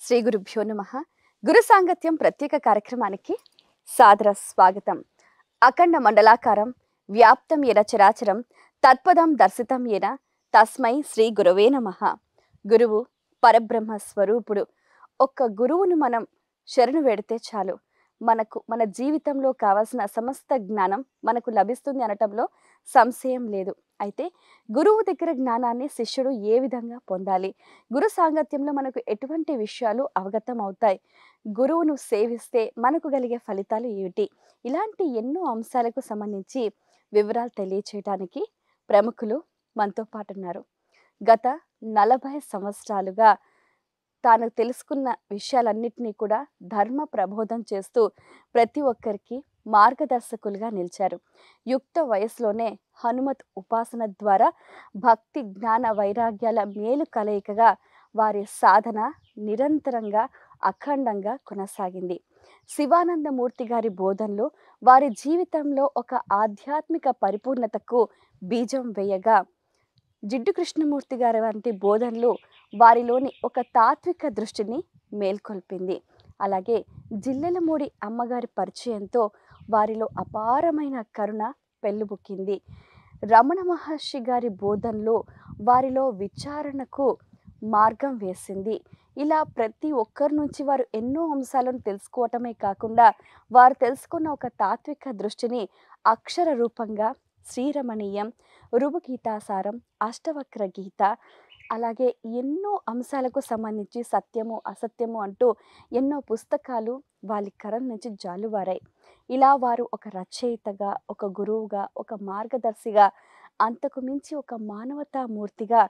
శ్రీ గురుభ్యో నమః. గురు సాంగత్యం ప్రత్యేక కార్యక్రమానికి సాదర స్వాగతం. అఖండ మండలాకారం వ్యాప్తం ఎన చరాచరం తత్పదం దర్శితం ఎన తస్మై శ్రీ గురవే నమః. గురువు పరబ్రహ్మ స్వరూపుడు. ఒక్క గురువును మనం శరణు వేడితే చాలు, మన జీవితంలో కావాల్సిన సమస్త జ్ఞానం మనకు లభిస్తుంది అనటంలో సంశయం లేదు. అయితే గురువు దగ్గర జ్ఞానాన్ని శిష్యుడు ఏ విధంగా పొందాలి, గురు సాంగత్యంలో మనకు ఎటువంటి విషయాలు అవగతం అవుతాయి, గురువును సేవిస్తే మనకు కలిగే ఫలితాలు ఏమిటి, ఇలాంటి ఎన్నో అంశాలకు సంబంధించి వివరాలు తెలియచేయడానికి ప్రముఖులు మనతో పాటు ఉన్నారు. గత 40 సంవత్సరాలుగా తాను తెలుసుకున్న విషయాలన్నిటినీ కూడా ధర్మ ప్రబోధం చేస్తూ ప్రతి ఒక్కరికి మార్గదర్శకులుగా నిలిచారు. యుక్త వయసులోనే హనుమత్ ఉపాసన ద్వారా భక్తి జ్ఞాన వైరాగ్యాల మేలు కలయికగా వారి సాధన నిరంతరంగా అఖండంగా కొనసాగింది. శివానందమూర్తి గారి బోధనలు వారి జీవితంలో ఒక ఆధ్యాత్మిక పరిపూర్ణతకు బీజం వేయగా, జిడ్డు కృష్ణమూర్తి గారి వంటి బోధనలు వారిలోని ఒక తాత్విక దృష్టిని మేల్కొల్పింది. అలాగే జిల్లెలమూడి అమ్మగారి పరిచయంతో వారిలో అపారమైన కరుణ పెళ్ళుబుక్కింది. రమణ మహర్షి గారి బోధనలు వారిలో విచారణకు మార్గం వేసింది. ఇలా ప్రతి ఒక్కరి నుంచి వారు ఎన్నో అంశాలను తెలుసుకోవటమే కాకుండా వారు తెలుసుకున్న ఒక తాత్విక దృష్టిని అక్షర రూపంగా శ్రీరమణీయం, రుభుగీతాసారం, అష్టవక్ర గీత, అలాగే ఎన్నో అంశాలకు సంబంధించి సత్యము అసత్యము అంటూ ఎన్నో పుస్తకాలు వాళ్ళ కరం నుంచి జాలువారాయి. ఇలా వారు ఒక రచయితగా, ఒక గురువుగా, ఒక మార్గదర్శిగా, అంతకు మించి ఒక మానవతామూర్తిగా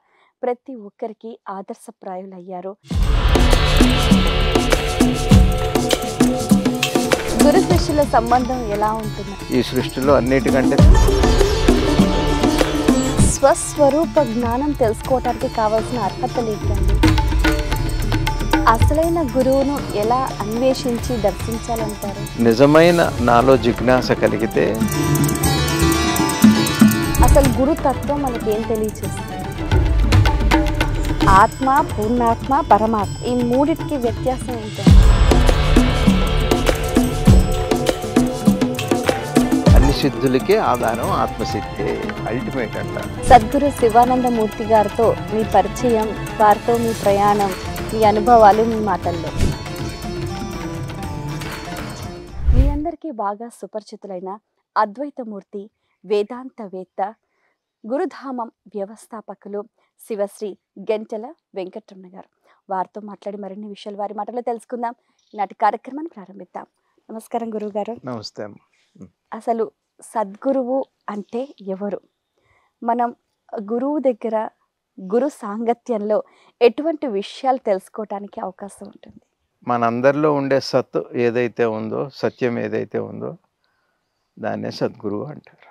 ప్రతి ఒక్కరికి ఆదర్శప్రాయులయ్యారు. గురు శిష్యుల సంబంధం ఎలా ఉంటుంది? ఈ సృష్టిలో అన్నిటికంటే స్వస్వరూప జ్ఞానం తెలుసుకోవటానికి కావాల్సిన అర్హతలు ఏంటండి? అసలైన గురువును ఎలా అన్వేషించి దర్శించాలంటారు? నిజమైన నాలో జిజ్ఞాస కలిగితే అసలు గురుతత్వం మనకి ఏం తెలియచేస్తుంది? ఆత్మ, పూర్ణాత్మ, పరమాత్మ, ఈ మూడిటికి వ్యత్యాసం ఏంటండి? అన్ని సిద్ధులకే ఆధారం ఆత్మసిద్ధి, అల్టిమేట్ అంటారు. సద్గురు శివానందమూర్తి గారితో మీ పరిచయం, వారితో మీ ప్రయాణం, మీ అనుభవాలు మీ మాటల్లో. మీ అందరికీ బాగా సుపరిచితులైన అద్వైతమూర్తి, వేదాంతవేత్త, గురుధామం వ్యవస్థాపకులు శివశ్రీ గెంటెల వెంకటరమణ గారు. వారితో మాట్లాడి మరిన్ని విషయాలు వారి మాటల్లో తెలుసుకుందాం. నాటి కార్యక్రమాన్ని ప్రారంభిద్దాం. నమస్కారం గురువుగారు. నమస్తే అమ్మ. అసలు సద్గురువు అంటే ఎవరు? మనం గురువు దగ్గర గురు సాంగత్యంలో ఎటువంటి విషయాలు తెలుసుకోవటానికి అవకాశం ఉంటుంది? మనందరిలో ఉండే సత్తు ఏదైతే ఉందో, సత్యం ఏదైతే ఉందో దాన్నే సద్గురువు అంటారు.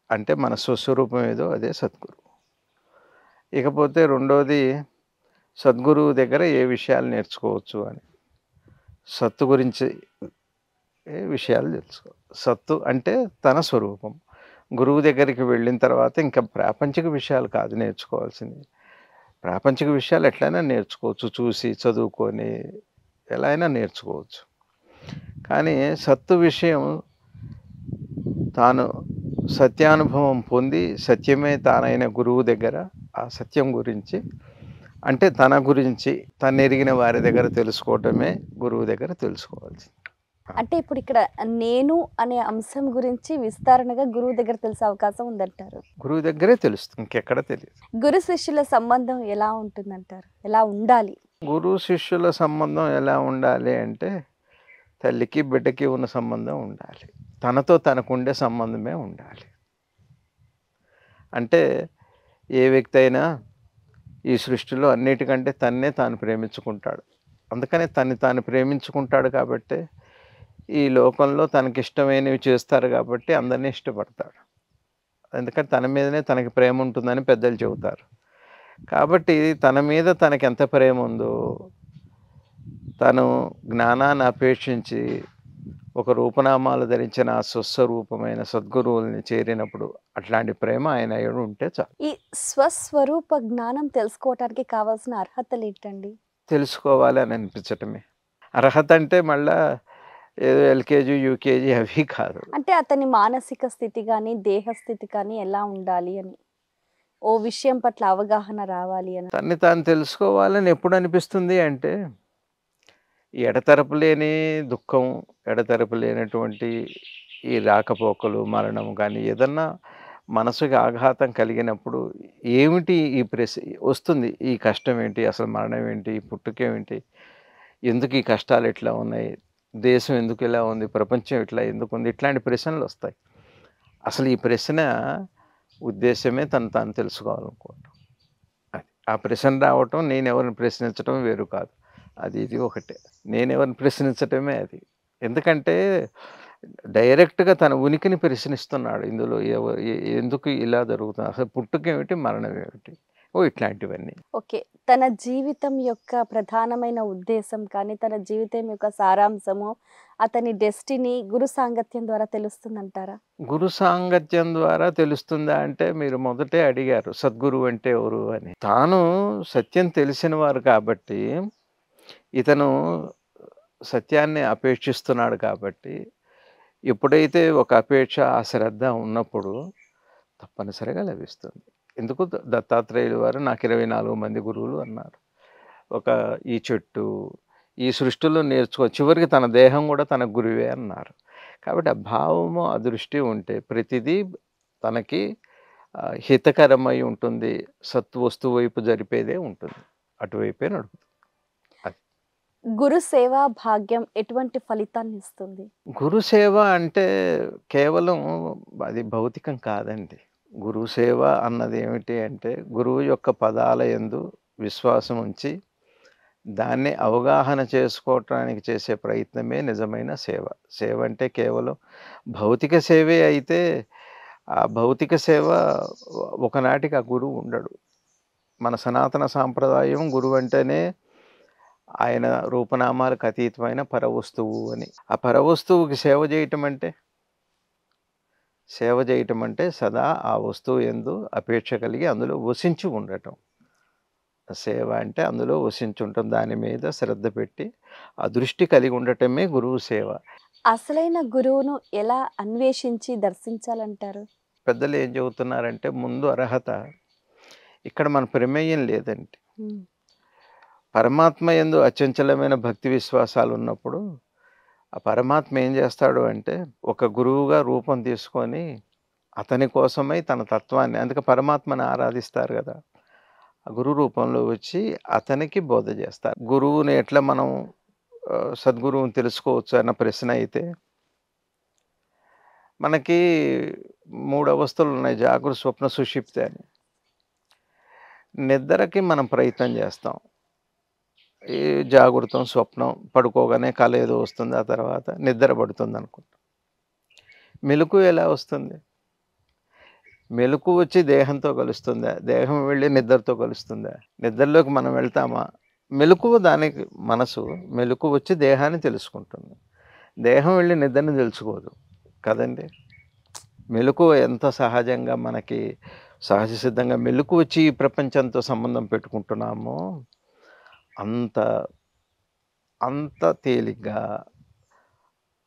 అంటే మన స్వస్వరూపం ఏదో అదే సద్గురువు. ఇకపోతే రెండోది, సద్గురువు దగ్గర ఏ విషయాలు నేర్చుకోవచ్చు అని. సత్తు గురించి విషయాలు తెలుసుకో. సత్తు అంటే తన స్వరూపం. గురువు దగ్గరికి వెళ్ళిన తర్వాత ఇంకా ప్రాపంచిక విషయాలు కాదు నేర్చుకోవాల్సింది. ప్రాపంచిక విషయాలు ఎట్లయినా నేర్చుకోవచ్చు, చూసి చదువుకొని ఎలా అయినా నేర్చుకోవచ్చు. కానీ సత్తు విషయం తాను సత్యానుభవం పొంది సత్యమే తానైన గురువు దగ్గర ఆ సత్యం గురించి, అంటే తన గురించి తను ఎరిగిన వారి దగ్గర తెలుసుకోవటమే గురువు దగ్గర తెలుసుకోవాల్సింది. అంటే ఇప్పుడు ఇక్కడ నేను అనే అంశం గురించి విస్తరణగా గురువు దగ్గర తెలిసే అవకాశం ఉందంటారు? గురువు దగ్గరే తెలుస్తుంది, ఇంకెక్కడ తెలియదు. గురు శిష్యుల సంబంధం ఎలా ఉంటుందంటారు? ఎలా ఉండాలి? గురు శిష్యుల సంబంధం ఎలా ఉండాలి అంటే, తల్లికి బిడ్డకి ఉన్న సంబంధం ఉండాలి, తనతో తనకుండే సంబంధమే ఉండాలి. అంటే ఏ వ్యక్తి అయినా ఈ సృష్టిలో అన్నిటికంటే తన్నే తాను ప్రేమించుకుంటాడు. అందుకనే తాను ప్రేమించుకుంటాడు కాబట్టి ఈ లోకంలో తనకిష్టమైనవి చేస్తారు కాబట్టి అందరినీ ఇష్టపడతాడు. ఎందుకంటే తన మీదనే తనకి ప్రేమ ఉంటుందని పెద్దలు చెబుతారు. కాబట్టి తన మీద తనకి ఎంత ప్రేమ ఉందో, తను జ్ఞానాన్ని అపేక్షించి ఒక రూపనామాలు ధరించిన ఆ స్వస్వరూపమైన సద్గురువుల్ని చేరినప్పుడు అట్లాంటి ప్రేమ ఆయన ఉంటే చాలు. ఈ స్వస్వరూప జ్ఞానం తెలుసుకోవటానికి కావాల్సిన అర్హతలు ఏంటండి? తెలుసుకోవాలి అని అనిపించటమే. అర్హత అంటే మళ్ళా ఏదో ఎల్‌కేజీ, యూకేజీ అవి కాదు. అంటే అతని మానసిక స్థితి గాని, దేహ స్థితి కానీ ఎలా ఉండాలి అని. ఓ విషయం పట్ల అవగాహన రావాలి అని. తన్ని తాను తెలుసుకోవాలని ఎప్పుడు అనిపిస్తుంది అంటే, ఈ ఎడతెరపు లేని దుఃఖం, ఎడతెరపు లేనటువంటి ఈ రాకపోకలు, మరణం గానీ, ఏదన్నా మనసుకి ఆఘాతం కలిగినప్పుడు ఏమిటి ఈ వస్తుంది. ఈ కష్టం ఏంటి? అసలు మరణం ఏంటి? ఈ పుట్టుకేమిటి? ఎందుకు ఈ కష్టాలు ఇట్లా ఉన్నాయి? దేశం ఎందుకు ఇలా ఉంది? ప్రపంచం ఇట్లా ఎందుకుంది? ఇట్లాంటి ప్రశ్నలొస్తాయి. అసలు ఈ ప్రశ్న ఉద్దేశ్యమే తను తాను తెలుసుకోవాలనుకోవటం. అది. ఆ ప్రశ్న రావటం, నేనెవరిని ప్రశ్నించటం వేరు కాదు. అది ఇది ఒకటే. నేనెవరిని ప్రశ్నించటమే అది. ఎందుకంటే డైరెక్ట్‌గా తన ఉనికిని ప్రశ్నిస్తున్నాడు. ఇందులో ఎందుకు ఇలా జరుగుతుంది? అసలు పుట్టుకేమిటి? మరణం ఏమిటి? ఇట్లాంటివన్నీ. ఓకే. తన జీవితం యొక్క ప్రధానమైన ఉద్దేశం కానీ, తన జీవితం యొక్క సారాంశము, అతని డెస్టినీ గురు సాంగత్యం ద్వారా తెలుస్తుందంటారా? గురు సాంగత్యం ద్వారా తెలుస్తుందా అంటే, మీరు మొదటే అడిగారు సద్గురువు అంటే ఎవరు అని. తాను సత్యం తెలిసినవారు కాబట్టి, ఇతను సత్యాన్ని అపేక్షిస్తున్నాడు కాబట్టి, ఎప్పుడైతే ఒక అపేక్ష, ఆ శ్రద్ధ ఉన్నప్పుడు తప్పనిసరిగా లభిస్తుంది. ఎందుకు దత్తాత్రేయులు వారు నాకు 24 మంది గురువులు అన్నారు. ఈ చెట్టు, ఈ సృష్టిలో చివరికి తన దేహం కూడా తన గురువే అన్నారు. కాబట్టి ఆ భావము, ఆ దృష్టి ఉంటే ప్రతిదీ తనకి హితకరమై ఉంటుంది. వస్తువు వైపు జరిపేదే ఉంటుంది. అటువైపే నడుపుతుంది. అది. గురు సేవా భాగ్యం ఎటువంటి ఫలితాన్ని ఇస్తుంది? గురు సేవ అంటే కేవలం అది భౌతికం కాదండి. గురు సేవ అన్నది ఏమిటి అంటే, గురువు యొక్క పదాల యందు విశ్వాసం ఉంచి, దాన్ని అవగాహన చేసుకోవటానికి చేసే ప్రయత్నమే నిజమైన సేవ. సేవ అంటే కేవలం భౌతిక సేవే అయితే, ఆ భౌతిక సేవ ఒకనాటికి ఆ గురువు ఉండడు. మన సనాతన సాంప్రదాయం గురువంటేనే ఆయన రూపనామాలకు అతీతమైన పరవస్తువు అని. ఆ పరవస్తువుకి సేవ చేయటం అంటే సదా ఆ వస్తువు యందు అపేక్ష కలిగి అందులో వసించి ఉండటం. సేవ అంటే అందులో వసించుంటం. దాని మీద శ్రద్ధ పెట్టి, ఆ దృష్టి కలిగి ఉండటమే గురువు సేవ. అసలైన గురువును ఎలా అన్వేషించి దర్శించాలంటారు? పెద్దలు ఏం చెబుతున్నారంటే, ముందు అర్హత. ఇక్కడ మన ప్రమేయం లేదండి. పరమాత్మ యందు అచంచలమైన భక్తి విశ్వాసాలు ఉన్నప్పుడు, ఆ పరమాత్మ ఏం చేస్తాడు అంటే, ఒక గురువుగా రూపం తీసుకొని, అతని కోసమై తన తత్వాన్ని, అందుకే పరమాత్మని ఆరాధిస్తారు కదా! ఆ గురు రూపంలో వచ్చి అతనికి బోధ చేస్తారు. గురువుని ఎట్లా మనం సద్గురువుని తెలుసుకోవచ్చు అన్న ప్రశ్న అయితే, మనకి 3 అవస్థలున్నాయి. జాగృత, స్వప్న, సుషుప్తి అని. నిద్రకి మనం ప్రయత్నం చేస్తాం. ఈ జాగృతం, స్వప్నం, పడుకోగానే కల ఏదో వస్తుంది. ఆ తర్వాత నిద్ర పడుతుందనుకుంటాం. మెలుకువ ఎలా వస్తుంది? మెలుకువ వచ్చి దేహంతో కలుస్తుందా? దేహం వెళ్ళి నిద్రతో కలుస్తుందా? నిద్రలోకి మనం వెళ్తామా? మెలుకువ దానికి మెలుకువ వచ్చి దేహాన్ని తెలుసుకుంటుంది. దేహం వెళ్ళి నిద్రని తెలుసుకోదు కదండీ! మెలుకువ ఎంత సహజంగా మనకి సహజ సిద్ధంగా మెలుకువ వచ్చి ఈ ప్రపంచంతో సంబంధం పెట్టుకుంటున్నామో, అంత అంత తేలిగ్గా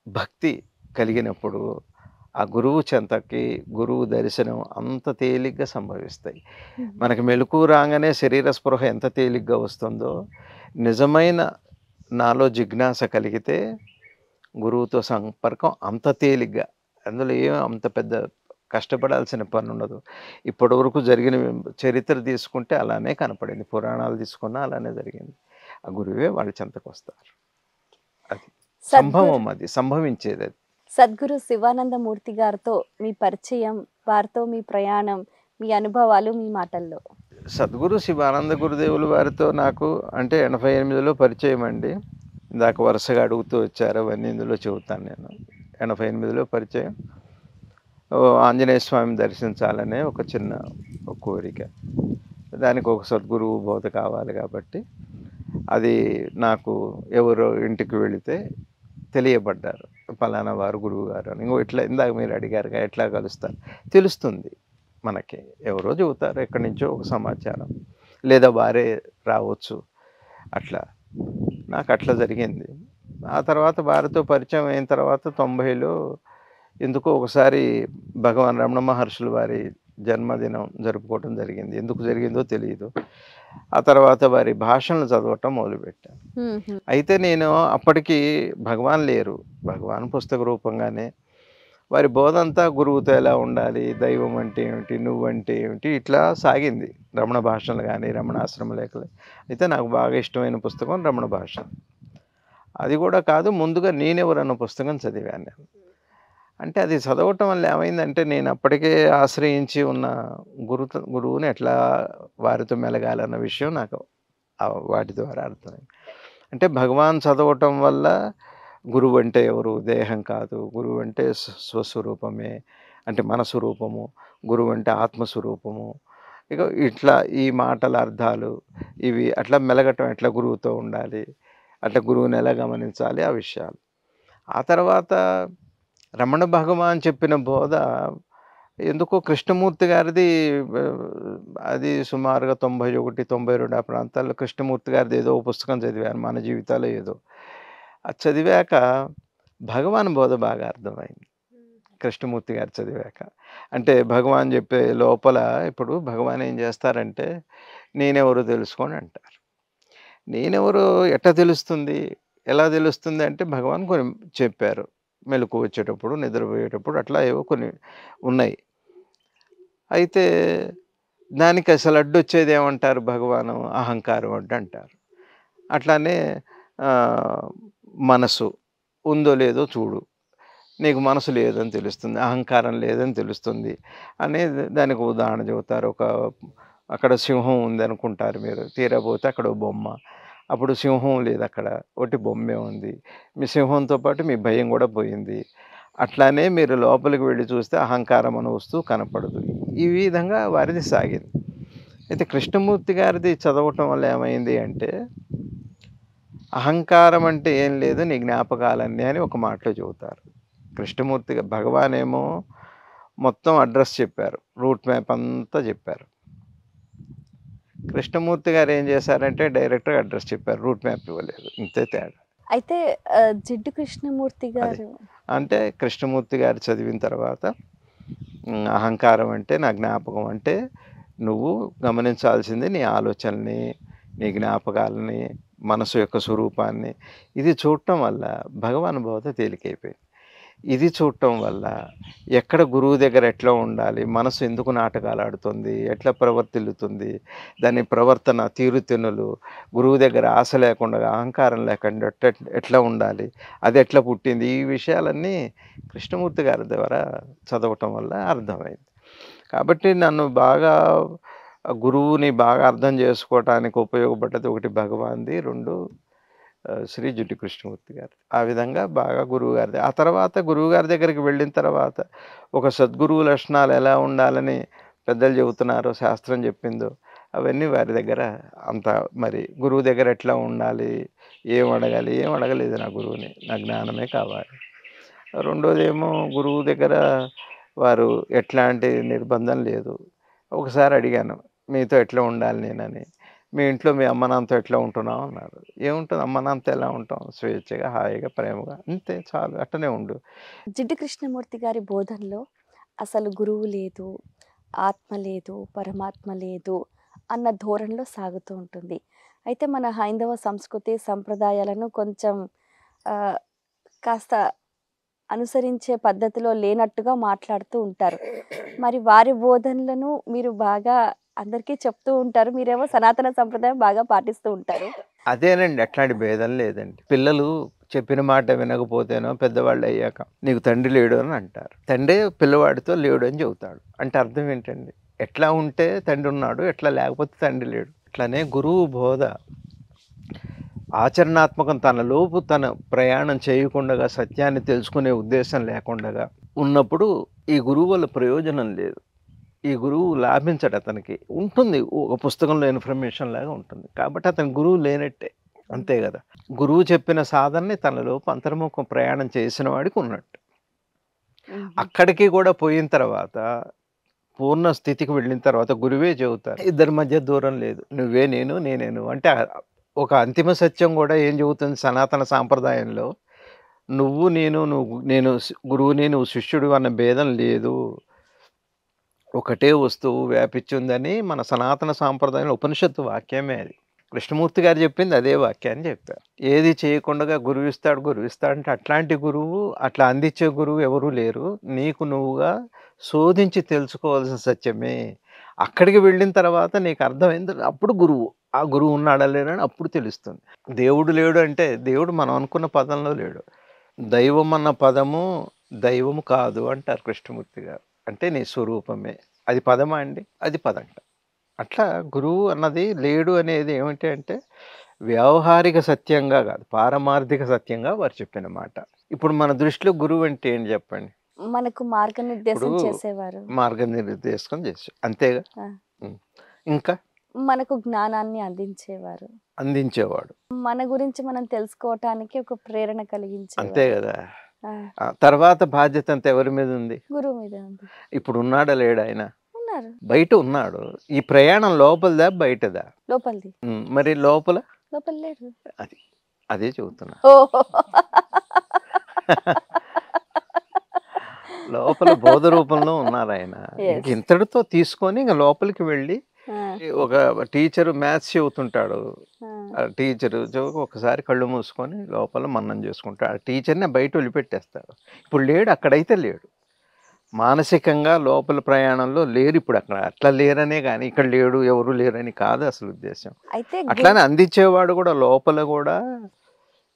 భక్తి కలిగినప్పుడు ఆ గురువు చెంతకి, గురువు దర్శనం అంత తేలిగ్గా సంభవిస్తాయి. మనకి మెలకువ రాగానే శరీర స్పృహ ఎంత తేలిగ్గా వస్తుందో, నిజమైన నాలో జిజ్ఞాస కలిగితే గురువుతో సంపర్కం అంత తేలిగ్గా. అందులో అంత పెద్ద కష్టపడాల్సిన పనుండదు. ఇప్పటివరకు జరిగిన చరిత్ర తీసుకుంటే అలానే కనపడింది. పురాణాలు తీసుకున్నా అలానే జరిగింది. ఆ గురువే వాళ్ళ చెంతకొస్తారు. అది సంభవించేదది. సద్గురు శివానందమూర్తి గారితో మీ పరిచయం, వారితో మీ ప్రయాణం, మీ అనుభవాలు మీ మాటల్లో. సద్గురు శివానంద గురుదేవులు వారితో నాకు అంటే 88లో పరిచయం అండి. ఇందాక వరుసగా అడుగుతూ వచ్చారు. అవన్నీ ఇందులో చెబుతాను నేను. 88లో పరిచయం. ఆంజనేయ స్వామిని దర్శించాలనే ఒక చిన్న కోరిక. దానికి ఒక సద్గురువు బోధ కావాలి కాబట్టి, అది నాకు ఎవరో ఇంటికి వెళితే తెలియబడ్డారు. పలానా వారు గురువు గారు అని. ఇట్లా ఇందాక మీరు అడిగారుగా ఎట్లా కలుస్తారు? తెలుస్తుంది మనకి. ఎవరో చెబుతారు, ఎక్కడి నుంచో ఒక సమాచారం. లేదా వారే రావచ్చు. అట్లా నాకు అట్లా జరిగింది. ఆ తర్వాత వారితో పరిచయం అయిన తర్వాత 90లో ఎందుకో ఒకసారి భగవాన్ రమణ మహర్షులు వారి జన్మదినం జరుపుకోవటం జరిగింది. ఎందుకు జరిగిందో తెలీదు. ఆ తర్వాత వారి భాషణలు చదవటం మొదలుపెట్టాను. హుహు. అయితే నేను అప్పటికి భగవాన్ లేరు. భగవాన్ పుస్తక రూపంగానే వారి బోధంతా గురువుతో ఎలా ఉండాలి, దైవం అంటే ఏమిటి, నువ్వంటే ఏమిటి, ఇట్లా సాగింది. రమణ భాషలు గాని, రమణాశ్రమ లేఖలు. అయితే నాకు బాగా ఇష్టమైన పుస్తకం రమణ భాష. అది కూడా కాదు, ముందుగా నేనెవరన్న పుస్తకం చదివాను నేను. అంటే అది చదవటం వల్ల ఏమైందంటే, నేను అప్పటికే ఆశ్రయించి ఉన్న గురువుని ఎట్లా వారితో మెలగాలన్న విషయం నాకు వాటి ద్వారా అర్థమైంది. అంటే భగవాన్ చదవటం వల్ల గురువు అంటే ఎవరు? దేహం కాదు. గురువు అంటే స్వస్వరూపమే. అంటే మన స్వరూపము. గురువు అంటే ఆత్మస్వరూపము. ఇక ఇట్లా ఈ మాటల అర్థాలు ఇవి అట్లా మెలగటం, ఎట్లా గురువుతో ఉండాలి, అట్లా గురువుని ఎలా గమనించాలి, ఆ విషయాలు. ఆ తర్వాత రమణ భగవాన్ చెప్పిన బోధ ఎందుకో కృష్ణమూర్తి గారిది అది సుమారుగా 91, 92 ఆ ప్రాంతాల్లో కృష్ణమూర్తి గారిది ఏదో పుస్తకం చదివాను. మన జీవితాలో ఏదో. అది చదివాక భగవాన్ బోధ బాగా అర్థమైంది. కృష్ణమూర్తి గారు చదివాక. అంటే భగవాన్ చెప్పే లోపల ఇప్పుడు భగవాన్ ఏం చేస్తారంటే, నేనెవరో తెలుసుకోండి అంటారు. నేనెవరో ఎట్లా తెలుస్తుంది? ఎలా తెలుస్తుంది అంటే భగవాన్ కొన్ని చెప్పారు. మెలకువ వచ్చేటప్పుడు, నిద్రపోయేటప్పుడు అట్లా ఏవో కొన్ని ఉన్నాయి. అయితే దానికి అసలు అడ్డొచ్చేది ఏమంటారు భగవాను? అహంకారం అడ్డంటారు. అట్లానే ఆహ్, మనసు ఉందో లేదో చూడు. నీకు మనసు లేదని తెలుస్తుంది. అహంకారం లేదని తెలుస్తుంది. అనేది దానికి ఉదాహరణ చెబుతారు. అక్కడ సింహం ఉందనుకుంటారు మీరు. తీరా పోతే అక్కడో బొమ్మ. అప్పుడు సింహం లేదక్కడ. ఒట్టి బొమ్మే ఉంది. మీ సింహంతో పాటు మీ భయం గూడా పోయింది. అట్లానే మీరు లోపలికి వెళ్లి చూస్తే అహంకారం అనే వస్తువు కనపడదు. ఈ విధంగా వారిది సాగింది. అయితే కృష్ణమూర్తి గారిది చదవటం వల్ల ఏమైంది అంటే, అహంకారం అంటే ఏం లేదు నీ జ్ఞాపకాలన్నీ అని ఒక మాటలో చెబుతారు. కృష్ణమూర్తి భగవానేమో మొత్తం అడ్రస్ చెప్పారు. రూట్ మ్యాప్ అంతా చెప్పారు. కృష్ణమూర్తి గారు ఏం చేశారంటే డైరెక్ట్‌గా అడ్రస్ చెప్పారు. రూట్ మ్యాప్ ఇవ్వలేదు. ఇంతే తేడా. అయితే జిడ్డు కృష్ణమూర్తి అదే. గారు అంటే కృష్ణమూర్తి గారు చదివిన తర్వాత అహంకారం అంటే నా జ్ఞాపకం అంటే నువ్వు గమనించాల్సింది నీ ఆలోచనల్ని, నీ జ్ఞాపకాలని, మనసు యొక్క స్వరూపాన్ని. ఇది చూడటం వల్ల భగవాన్ బోధ తేలికైపోయింది. ఇది చూడటం వల్ల ఎక్కడ గురువు దగ్గర ఎట్లా ఉండాలి, మనసు ఎందుకు నాటకాలు ఆడుతుంది, ఎట్లా ప్రవర్తిల్లుతుంది, దాని ప్రవర్తన, తీరుతెన్నులు, గురువు దగ్గర ఆశ లేకుండా, అహంకారం లేకుండా ఎట్లా ఉండాలి, అది ఎట్లా పుట్టింది, ఈ విషయాలన్నీ కృష్ణమూర్తి గారి ద్వారా చదవటం వల్ల అర్థమైంది. కాబట్టి నన్ను బాగా గురువుని బాగా అర్థం చేసుకోవటానికి ఉపయోగపడ్డది ఒకటి భగవాన్‌ది, 2 శ్రీ జుట్టి కృష్ణమూర్తి గారిది. ఆ విధంగా బాగా గురువుగారిది. ఆ తర్వాత గురువుగారి దగ్గరికి వెళ్ళిన తర్వాత ఒక సద్గురువు లక్షణాలు ఎలా ఉండాలని పెద్దలు చెబుతున్నారో, శాస్త్రం చెప్పిందో అవన్నీ వారి దగ్గర అంత మరి గురువు దగ్గర ఎట్లా ఉండాలి, ఏం అడగాలి, ఏం అడగలేదు నా గురువుని. నా జ్ఞానమే కావాలి. రెండోదేమో గురువు దగ్గర వారు ఎట్లాంటి నిర్బంధం లేదు. ఒకసారి అడిగాను, మీతో ఎట్లా ఉండాలి నేనని. మీ ఇంట్లో మీ అమ్మ నాన్నతో ఎట్లా ఉంటున్నావు అన్నారు. ఏముంటుంది అమ్మ నాన్నతో ఎలా ఉంటాం? స్వేచ్ఛగా, హాయిగా, ప్రేమగా అంతే చాలు అట్టనే ఉండు. జిడ్డు కృష్ణమూర్తి గారి బోధనలో అసలు గురువు లేదు, ఆత్మ లేదు, పరమాత్మ లేదు అన్న ధోరణిలో సాగుతూ ఉంటుంది. అయితే మన హైందవ సంస్కృతి, సంప్రదాయాలను కొంచెం ఆహ్, కాస్త అనుసరించే పద్ధతిలో లేనట్టుగా మాట్లాడుతూ ఉంటారు. మరి వారి బోధనలను మీరు బాగా అందరికీ చెప్తూ ఉంటారు. మీరేమో సనాతన సంప్రదాయం బాగా పాటిస్తూ ఉంటారు. అదేనండి, అట్లాంటి భేదం లేదండి. పిల్లలు చెప్పిన మాట వినకపోతేనో పెద్దవాళ్ళు అయ్యాక నీకు తండ్రి లేడు అని అంటారు. తండ్రే పిల్లవాడితో లేడు అని చెబుతాడు. అంటే అర్థం ఏంటండి? ఎట్లా ఉంటే తండ్రి ఉన్నాడు, ఎట్లా లేకపోతే తండ్రి లేడు. అట్లానే గురువు బోధ ఆచరణాత్మకం తనలోపు తన ప్రయాణం చేయకుండగా, సత్యాన్ని తెలుసుకునే ఉద్దేశం లేకుండగా ఉన్నప్పుడు ఈ గురువు వల్ల ప్రయోజనం లేదు. ఈ గురువు లాభించడు అతనికి. ఉంటుంది ఒక పుస్తకంలో ఇన్ఫర్మేషన్ లాగా ఉంటుంది. కాబట్టి అతను గురువు లేనట్టే. అంతే గదా! గురువు చెప్పిన సాధనని తనలోపు అంతర్ముఖం ప్రయాణం చేసిన వాడికి ఉన్నట్టు. హుహు. అక్కడికి కూడా పోయిన తర్వాత పూర్ణ స్థితికి వెళ్ళిన తర్వాత గురువే చెబుతారు. ఇద్దరి మధ్య దూరం లేదు. నువ్వే నేను, నేనే నువ్వు. అంటే ఒక అంతిమ సత్యం కూడా ఏం చెబుతుంది సనాతన సాంప్రదాయంలో, గురువుని, నువ్వు శిష్యుడు అన్న భేదం లేదు. ఒకటే వస్తువు వ్యాపించిందని మన సనాతన సాంప్రదాయంలో ఉపనిషత్తు వాక్యమే అది. కృష్ణమూర్తి గారు చెప్పింది అదే వాక్యాన్ని చెప్పారు. ఏది చేయకుండా గురువిస్తాడంటే అట్లాంటి గురువు, అట్లా అందించే గురువు ఎవరూ లేరు. నీకు నువ్వుగా శోధించి తెలుసుకోవాల్సిన సత్యమే. అక్కడికి వెళ్ళిన తర్వాత నీకు అర్థమైంది, అప్పుడు గురువు. ఆ గురువు ఉన్నాడా లేడా అని అప్పుడు తెలుస్తుంది. దేవుడు లేడు అంటే దేవుడు మనం అనుకున్న పదంలో లేడు. దైవం అన్న పదము దైవము కాదు అంటారు కృష్ణమూర్తి గారు. అంటే నీ స్వరూపమే. అది పదమా అండి? అది పదంట. అట్లా గురువు అన్నది లేడు అనేది ఏమిటి అంటే వ్యావహారిక సత్యంగా కాదు, పారమార్థిక సత్యంగా వారు చెప్పిన మాట. ఇప్పుడు మన దృష్టిలో గురువు అంటే ఏంటి చెప్పండి? మనకు మార్గనిర్దేశం ఇప్పుడు చేసేవారు, మార్గనిర్దేశం చేసి అంతేగా. ఆ, ఇంకా మనకు జ్ఞానాన్ని అందించేవారు, అందించేవాడు, మన గురించి మనం తెలుసుకోవటానికి ఒక ప్రేరణ అంతే కలిగించేవారు. కదా. ఆ, ఆ తర్వాత బాధ్యత అంతా ఎవరి మీద ఉంది? గురువు మీద ఉంది. ఇప్పుడు ఉన్నాడా లేడా ఆయన? ఉన్నారు. బయట ఉన్నాడు. ఈ ప్రయాణం లోపలదా బయటదా? లోపలిది. మరి లోపల లోపల లేరు. అది అదే చెబుతున్నా. ఓహో. లోపల బోధ రూపంలో ఉన్నారు ఆయన. Yes. ఇంక ఇంతటితో తీసుకొని ఇంక లోపలికి వెళ్ళి ఆ, ఒక టీచరు మ్యాథ్స్ చెబుతుంటాడు. ఆ, ఆ టీచరు ఒకసారి కళ్ళు మూసుకొని లోపల మన్నం చేసుకుంటాడు. ఆ టీచర్ని బయట వదిలిపెట్టేస్తాడు. ఇప్పుడు లేడు, అక్కడైతే లేడు. మానసికంగా లోపల ప్రయాణంలో లేరు ఇప్పుడు అక్కడ. అట్లా లేరనే కానీ ఇక్కడ లేడు, ఎవరు లేరని కాదు అసలు ఉద్దేశం. అయితే అట్లానే అందించేవాడు కూడా లోపల కూడా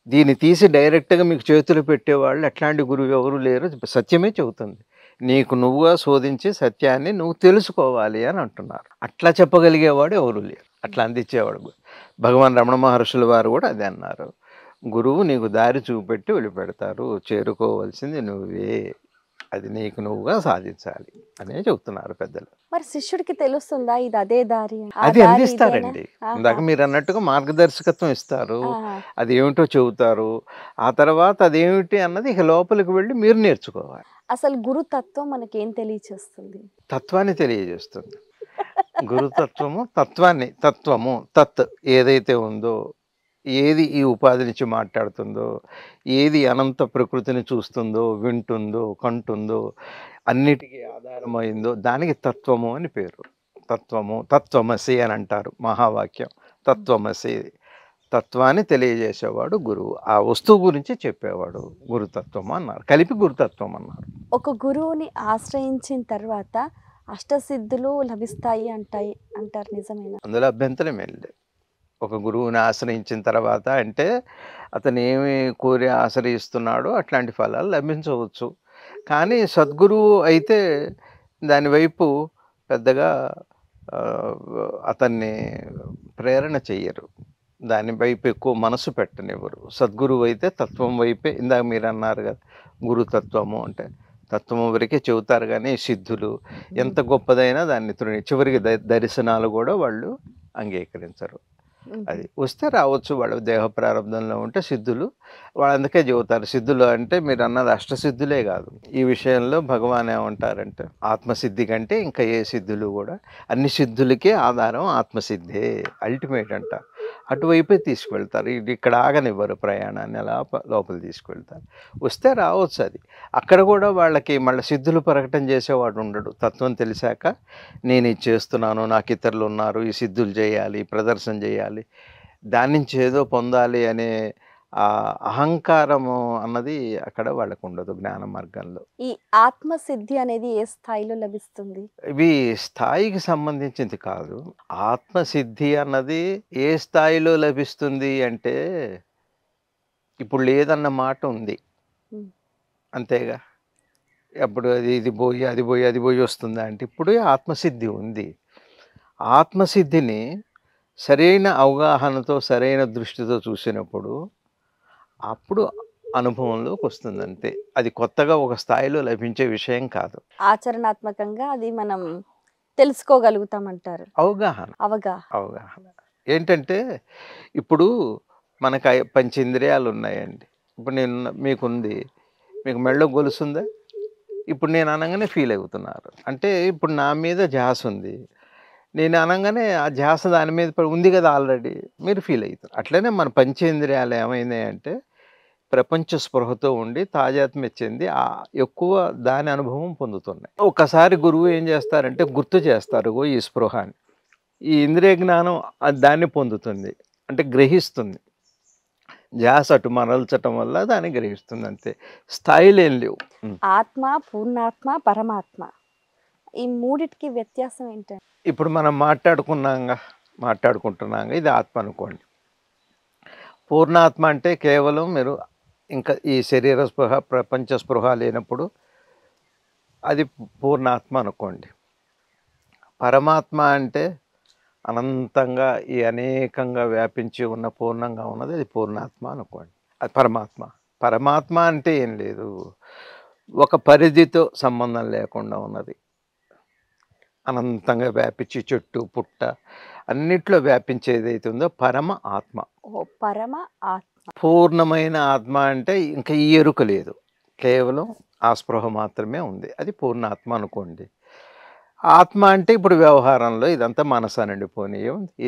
దీన్ని తీసి డైరెక్ట్గా మీకు చేతులు పెట్టేవాళ్ళు అట్లాంటి గురువు ఎవరు లేరు. సత్యమే చెబుతుంది. నీకు నువ్వుగా శోధించి సత్యాన్ని నువ్వు తెలుసుకోవాలి అని అంటున్నారు. అట్లా చెప్పగలిగేవాడు ఎవరు లేరు, అట్లా అందించేవాడు. భగవాన్ రమణ మహర్షుల వారు కూడా అదే అన్నారు. గురువు నీకు దారి చూపెట్టి వదిలిపెడతారు, చేరుకోవాల్సింది నువ్వే, అది నీకు నువ్వుగా సాధించాలి అనే చెబుతున్నారు పెద్దలు. మరి శిష్యుడికి తెలుస్తుందా ఇది అదే దారి అని? ఆ అది దారి అందిస్తారండి. ఇదేనా? ఆహా. ఇందాక మీరు అన్నట్టుగా మార్గదర్శకత్వం ఇస్తారు, ఆహా. అది ఏమిటో చెబుతారు. ఆ తర్వాత అదేమిటి అన్నది ఇక లోపలికి వెళ్ళి మీరు నేర్చుకోవాలి. అసలు గురుతత్వం మనకేం తెలియచేస్తుంది? తత్వాన్ని తెలియజేస్తుంది. గురుతత్వము తత్వము తత్ ఏదైతే ఉందో, ఏది ఈ ఉపాధి నుంచి మాట్లాడుతుందో, ఏది అనంత ప్రకృతిని చూస్తుందో, వింటుందో, కంటుందో, అన్నిటికీ ఆధారమైందో దానికి తత్వము అని పేరు. తత్వమసి అని అంటారు మహావాక్యం. తత్వమసి, తత్వాన్ని తెలియజేసేవాడు గురువు. ఆ వస్తువు గురించి చెప్పేవాడు గురుతత్వం అన్నారు. కలిపి గురుతత్వం అన్నారు. ఒక గురువుని ఆశ్రయించిన తర్వాత అష్టసిద్ధులు లభిస్తాయి అంటారు, నిజమేనా? అందులో అభ్యంతరం ఏం లేదు. ఒక గురువుని ఆశ్రయించిన తర్వాత అంటే అతను ఏమి కోరి ఆశ్రయిస్తున్నాడో అట్లాంటి ఫలాలు లభించవచ్చు. కానీ సద్గురువు అయితే దాని వైపు పెద్దగా అతన్ని ప్రేరణ చెయ్యరు, దాని వైపు ఎక్కువ మనసు పెట్టనివ్వరు. సద్గురువు అయితే తత్వం వైపే, ఇందాక మీరు అన్నారు కదా గురుతత్వము అంటే తత్వం వరకే చెబుతారు. కానీ సిద్ధులు ఎంత గొప్పదైనా దాన్ని చివరికి దర్శనాలు కూడా వాళ్ళు అంగీకరించరు. అది వస్తే రావచ్చు, వాళ్ళ దేహ ప్రారంభంలో ఉంటే సిద్ధులు. వాళ్ళు అందుకే చెబుతారు సిద్ధులు అంటే మీరు అన్నది అష్టసిద్ధులే కాదు. ఈ విషయంలో భగవాన్ ఏమంటారంటే ఆత్మసిద్ధి కంటే ఇంకా ఏ సిద్ధులు కూడా, అన్ని సిద్ధులకే ఆధారం ఆత్మసిద్ధే అల్టిమేట్ అంటారు. అటువైపే తీసుకువెళ్తారు. ఇది ఇక్కడ ఆగనివ్వరు, ప్రయాణాన్ని అలా లోపల తీసుకువెళ్తారు. వస్తే రావచ్చు. అది అక్కడ కూడా వాళ్ళకి మళ్ళీ సిద్ధులు ప్రకటన చేసేవాడు ఉండడు. తత్వం తెలిసాక నేను ఇది చేస్తున్నాను, నాకు ఇతరులు ఉన్నారు, ఈ సిద్ధులు చేయాలి, ప్రదర్శన చేయాలి, దాని నుంచి ఏదో పొందాలి అనే ఆ అహంకారము అన్నది అక్కడ వాళ్ళకు ఉండదు జ్ఞాన మార్గంలో. ఈ ఆత్మసిద్ధి అనేది ఏ స్థాయిలో లభిస్తుంది? ఇవి స్థాయికి సంబంధించింది కాదు. ఆత్మసిద్ధి అన్నది ఏ స్థాయిలో లభిస్తుంది అంటే ఇప్పుడు లేదన్న మాట ఉంది అంతేగా. అప్పుడు ఇది పోయి అది పోయి వస్తుందా అంటే ఇప్పుడు ఆత్మసిద్ధి ఉంది. ఆత్మసిద్ధిని సరైన అవగాహనతో సరైన దృష్టితో చూసినప్పుడు అప్పుడు అనుభవంలోకి వస్తుంది అంతే. అది కొత్తగా ఒక స్థాయిలో లభించే విషయం కాదు. ఆచరణాత్మకంగా అది మనం తెలుసుకోగలుగుతామంటారు. అవగాహన ఏంటంటే ఇప్పుడు మనకు పంచేంద్రియాలు ఉన్నాయండి. ఇప్పుడు మీకుంది, మీకు మెడలో గొలుసుందా? ఇప్పుడు నేను అనగానే ఫీల్ అవుతున్నారు అంటే ఇప్పుడు నా మీద ధ్యాస ఉంది. నేను అనగానే ఆ ధ్యాస దాని మీద ఉంది కదా ఆల్రెడీ, మీరు ఫీల్ అవుతారు. అట్లనే మన పంచేంద్రియాలు ఏమైనాయంటే ప్రపంచ స్పృహతో ఉండి తాజాత్మ్యం చెంది ఎక్కువ దాని అనుభవం పొందుతున్నాయి. ఒకసారి గురువు ఏం చేస్తారంటే గుర్తు చేస్తారు "ఓ ఈ స్పృహ అని." ఈ ఇంద్రియ జ్ఞానం దాన్ని పొందుతుంది, అంటే గ్రహిస్తుంది. ధ్యాస అటు మరల్చటం వల్ల దాన్ని గ్రహిస్తుంది, అంతే. స్థాయిలు ఏం లేవు. ఆత్మ, పూర్ణాత్మ, పరమాత్మ ఈ మూడిటికి వ్యత్యాసం ఏంటండి? ఇప్పుడు మనం మాట్లాడుకుంటున్నాగా ఇది ఆత్మ అనుకోండి. పూర్ణాత్మ అంటే కేవలం మీరు ఇంకా ఈ శరీర స్పృహ ప్రపంచ స్పృహ లేనప్పుడు అది పూర్ణాత్మ అనుకోండి. పరమాత్మ అంటే అనంతంగా ఈ అనేకంగా వ్యాపించి ఉన్న పూర్ణంగా ఉన్నది, అది పూర్ణాత్మ అనుకోండి. అది పరమాత్మ. పరమాత్మ అంటే ఏం లేదు, ఒక పరిధితో సంబంధం లేకుండా ఉన్నది, అనంతంగా వ్యాపించి చెట్టు పుట్ట అన్నిట్లో వ్యాపించేది అయితే ఉందో పరమ ఆత్మ. ఓ పరమ ఆత్మ. పూర్ణమైన ఆత్మ అంటే ఇంకా ఈ ఎరుక లేదు, కేవలం ఆ స్పృహ మాత్రమే ఉంది, అది పూర్ణాత్మ అనుకోండి. ఆత్మ అంటే ఇప్పుడు వ్యవహారంలో ఇదంతా మనసు అనండి, పోనీ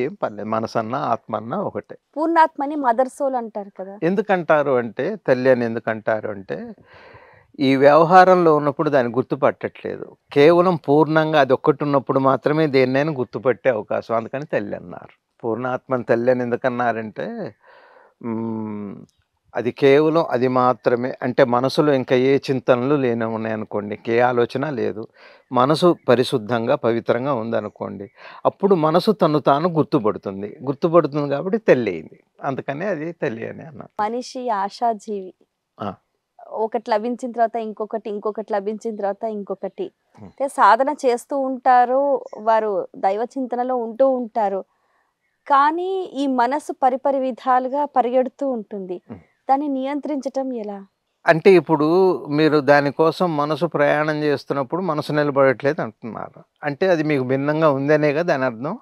ఏం పర్లేదు, మనసు అన్నా ఆత్మ అన్నా ఒకటే. పూర్ణాత్మని మదర్ సోల్ అంటారు కదా. ఎందుకంటారు అంటే, తల్లి అని ఎందుకంటారు అంటే, ఈ వ్యవహారంలో ఉన్నప్పుడు దాన్ని గుర్తుపట్టట్లేదు, కేవలం పూర్ణంగా అది ఒక్కటి ఉన్నప్పుడు మాత్రమే దేన్నైనా గుర్తుపట్టే అవకాశం, అందుకని తల్లి అన్నారు. పూర్ణాత్మని తల్లి అని ఎందుకన్నారంటే అది కేవలం అది మాత్రమే, అంటే మనసులో ఇంకా ఏ చింతనలు ఉన్నాయనుకోండి, ఏ ఆలోచన లేదు, మనసు పరిశుద్ధంగా పవిత్రంగా ఉందనుకోండి, అప్పుడు మనసు తను తాను గుర్తుపడుతుంది కాబట్టి తల్లి అయింది, అందుకనే అది తల్లి అని అన్నారు. మనిషి ఆశాజీవి. ఒకటి లభించిన తర్వాత ఇంకొకటి లభించిన తర్వాత ఇంకొకటి, అంటే సాధన చేస్తూ ఉంటారు, వారు దైవ చింతనలో ఉంటూ ఉంటారు, కానీ ఈ మనసు పరిపరి విధాలుగా పరిగెడుతూ ఉంటుంది. దాన్ని నియంత్రించటం ఎలా? అంటే ఇప్పుడు మీరు దానికోసం మనసు ప్రయాణం చేస్తున్నప్పుడు మనసు నిలబడట్లేదు అంటున్నారు, అంటే అది మీకు భిన్నంగా ఉందనేగా దాని అర్థం,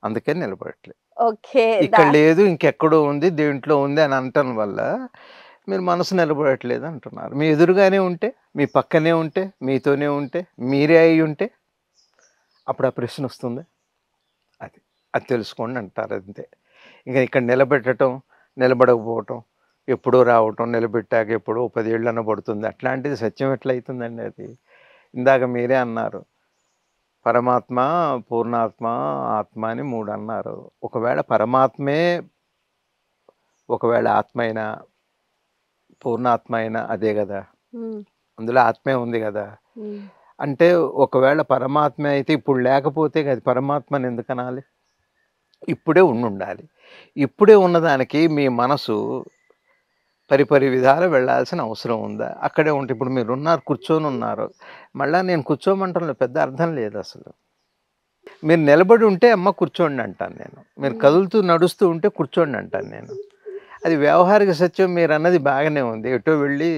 అందుకే నిలబడట్లేదు. ఓకే, ఇక్కడ లేదు ఇంకెక్కడో ఉంది, దేంట్లో ఉంది అని అనటం వల్ల మీరు మనసు నిలబడట్లేదు అంటున్నారు. మీ ఎదురుగానే ఉంటే, మీ పక్కనే ఉంటే, మీతోనే ఉంటే, మీరే అయి ఉంటే అప్పుడు ఆ ప్రశ్న వస్తుంది, అది అది తెలుసుకోండి అంటారు, అంతే. ఇంకా ఇక్కడ నిలబడకపోవటం, ఎప్పుడో రావటం, నిలబెట్టాక ఎప్పుడో 10 ఏళ్ళన్నా పడుతుంది, అట్లాంటిది సత్యం ఎట్లయితుందండి అది? ఇందాక మీరే అన్నారు పరమాత్మ, పూర్ణాత్మ, ఆత్మ అని 3 అన్నారు. ఒకవేళ పరమాత్మే ఒకవేళ ఆత్మ అయినా పూర్ణాత్మ అయినా అదే కదా, అందులో ఆత్మే ఉంది కదా. అంటే ఒకవేళ పరమాత్మ అయితే ఇప్పుడు లేకపోతే అది పరమాత్మని ఎందుకు అనాలి? ఇప్పుడే ఉండాలి. ఇప్పుడే ఉన్నదానికి మీ మనసు పరిపరి విధాలు వెళ్ళాల్సిన అవసరం ఉందా? అక్కడే ఉంటే ఇప్పుడు మీరున్నారు, కూర్చొని ఉన్నారు, మళ్ళీ నేను కూర్చోమంటంలో పెద్ద అర్థం లేదు అసలు. మీరు నిలబడి ఉంటే అమ్మ కూర్చోండి అంటాను నేను, మీరు కదులుతూ నడుస్తూ ఉంటే కూర్చోండి అంటాను నేను. అది వ్యవహారిక సత్యం, మీరు అన్నది బాగానే ఉంది. ఎటో వెళ్ళి